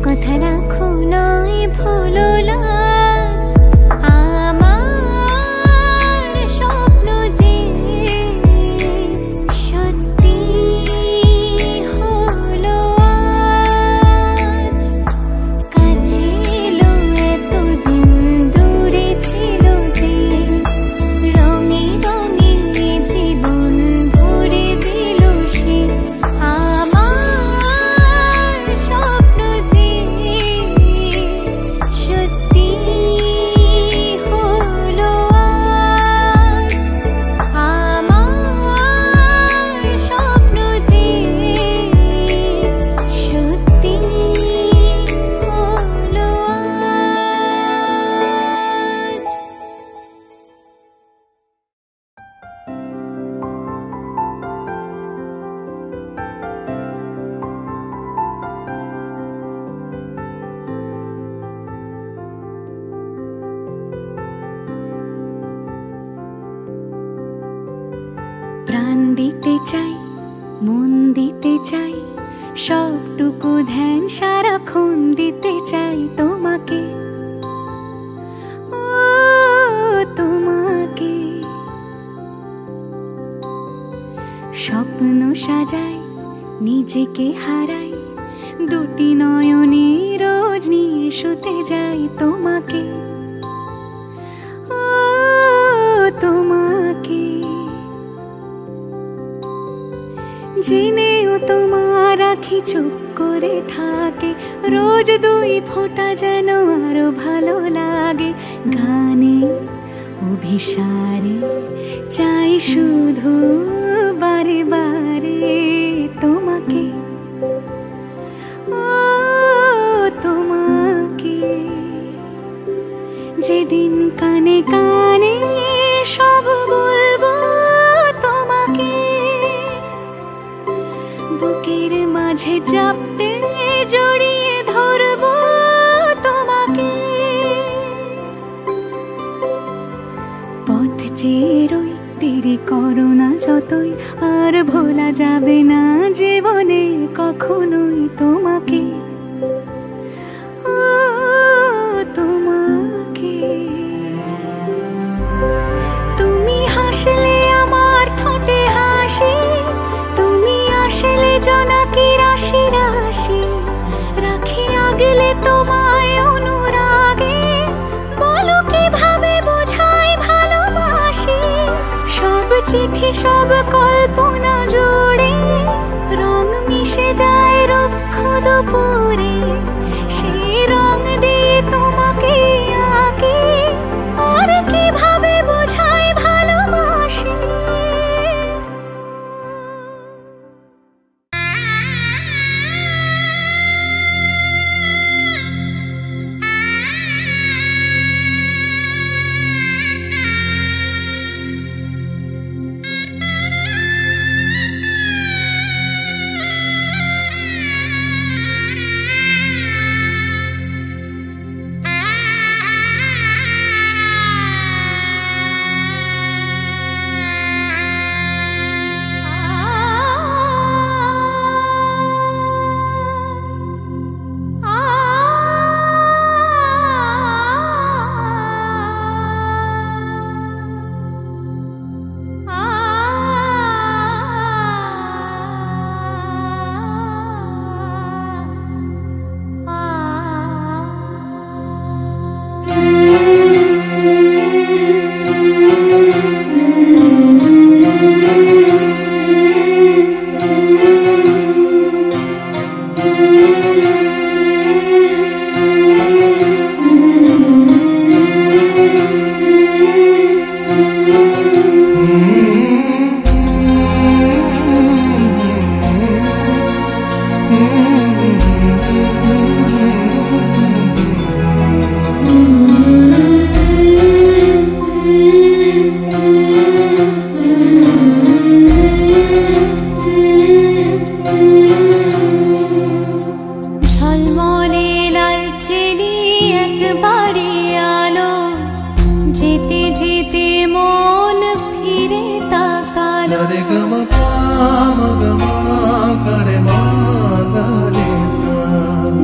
কথা রাখো নয় ভুলো লাজ। আমার স্বপ্ন যে সত্যি হলো আজ। কাছে এলো এতদিন দূরে ছিল যে, রঙে রঙে জীবন ভরে দিল সে। আমার স্বপ্ন যে সত্যি হলো আজ। আমার স্বপ্ন যে সত্যি হলো আজ। প্রাণ দিতে চাই, মন দিতে চাই, সবটুকু ধ্যান সারাক্ষণ দিতে চাই তোমাকে, ও তোমাকে। স্বপ্ন সাজাই, নিজেকে হারাই, দুটি নয়নে রোজ নিয়ে শুতে যাই তোমাকে, ও তোমাকে। জেনেও তোমার আখি চুপ করে থাকে, রোজ দুই ফোঁটা যেন আরো ভালো লাগে। গানে অভিসারে চাই শুধু বারে বারে তোমাকে, ও তোমাকে। যেদিন কানে কানে সব বলবো তোমাকে, বুকের মাঝে চাপটে জড়িয়ে ধরবো তোমাকে। পথ চেয়ে রই দেরি করো না যতই, আর ভোলা যাবে না জীবনে কখনোই তোমাকে, ও তোমাকে। তুমি হাসলে আমার ঠোঁটে হাসি, তুমি আসলে জোনাকি রাশি রাশি, রাখি আগলে তোমায় অনুরাগে, বলো কিভাবে বোঝাই ভালোবাসি। সব চিঠি সব কল্পনা জুড়ে রং মিশে যায় রুক্ষ দুপুরে, সেই রং দিয়ে তোমাকে আঁকি, আর কিভাবে বোঝাই ভালোবাসি।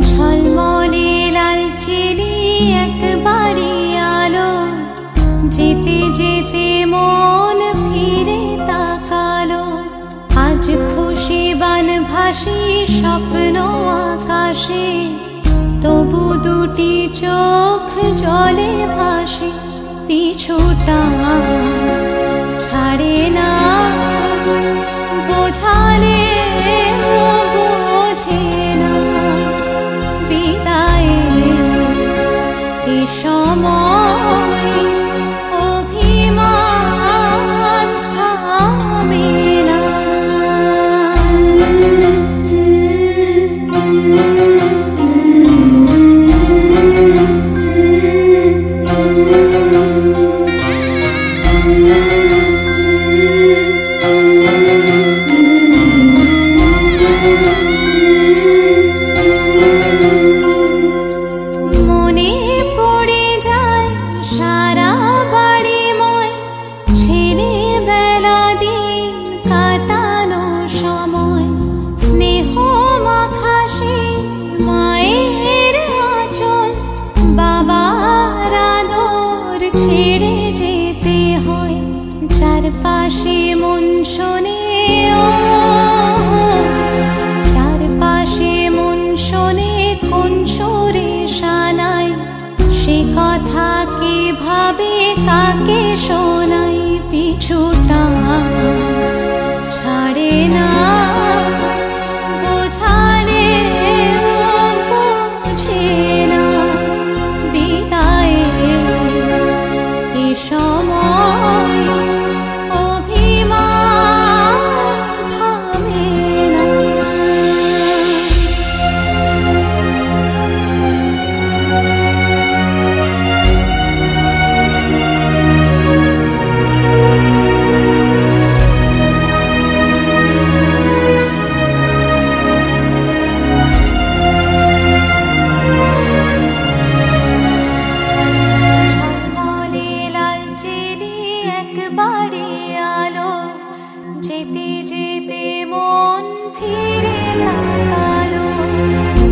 ঝলমলে লাল চিনি একবারে আলো, যেতে যেতে মন ফিরে তাকালো। আজ খুশি বান ভাসি স্বপ্ন আকাশে, তবু দুটি চোখ জলে ভাসে। পিছুটা ছাড়ে না, বোঝালে বোঝে না। বিদায়ে এ সময় অভিমান থামে না। চারপাশে মন শোনে, চারপাশে মন শোনে কোন সুরে শানাই। সে কথা কে ভাবে কাকে শোনাই। পিছুটা ছাড়ে না, বোঝালে বুঝে না। বিদায়ে এ সময় যেতে যেতে মন ফিরে তাকালো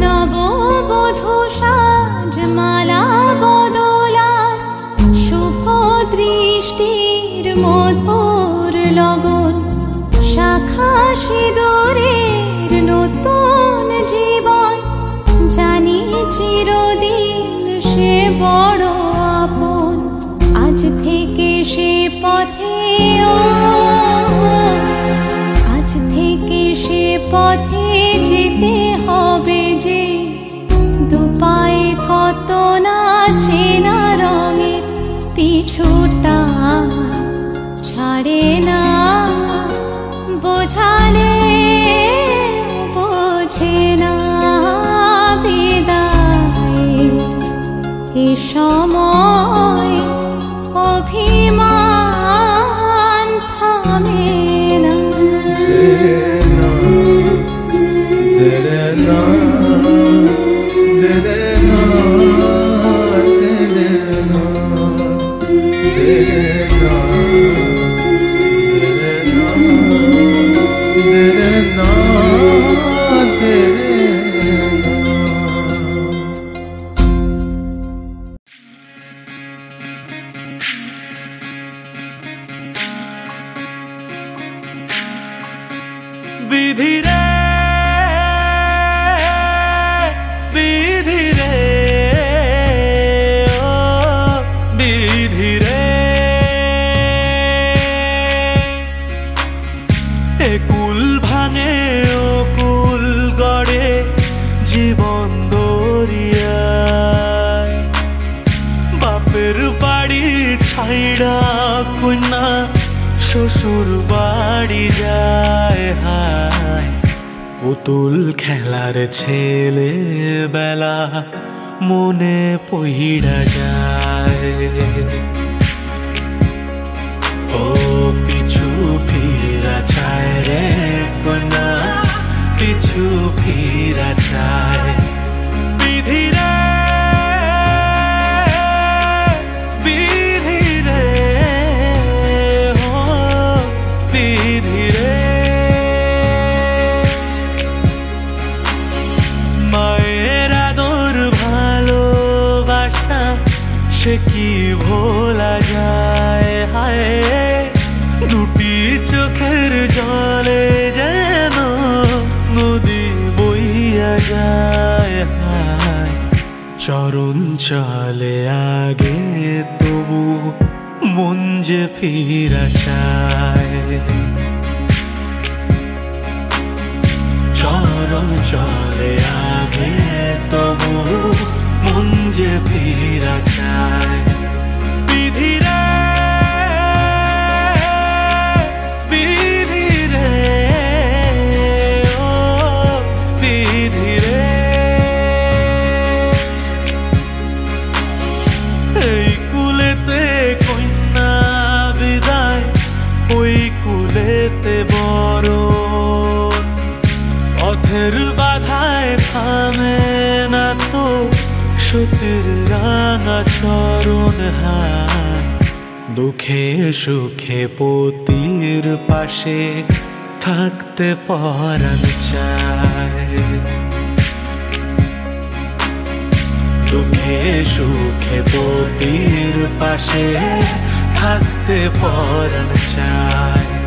নববধূ সাজমালা বদলার শুভ দৃষ্টির মধুর লগন শাখা সিঁদুরের নতুন জীবন জানি চিরদিন সে বড় আপন আজ থেকে সে পথে আজ থেকে সে পথে যেতে হবে যে দুপায়ে কত না চেনা রঙের পিছুটা ছাড়ে না বোঝালে বোঝে না বিদায় এ সময় অভিমান থামে না বিধি রে বিধি রে ও বিধি রে এ কুল ভাঙে ও কুল গড়ে জীবন দরিয়ায় বাপের বাড়ি ছাইড়া কন্যা শ্বশুর বাড়ি যায় হায় পুতুল খেলার ছেলে বেলা মনে পইড়া যায় ও পিছু ফিরা চায় রে কন্যা পিছু ফিরা চায় বিধি রে বিধি রে ও বিধি রে মায়ের আদর ভালোবাসা সে কি ভোলা যায় হায় দুটি চোখের জলে যেন নদী বইয়া যায় হায় চরণ চলে আগে তবু মন যে ফিরা চায় চরণ চলে আগে তবু মন যে ফিরা চায় বিধি রে বিধি রে ও বিধি রে এই কুলেতে কন্যা বিদায় ওই কুলেতে বড় পথের বাধায় থামে না তো সতীর রাঙা চরণ হায় দুঃখে সুখে পতির পাশে থাকতে পরাণ চায় দুঃখে সুখে পতির পাশে থাকতে পরাণ চায়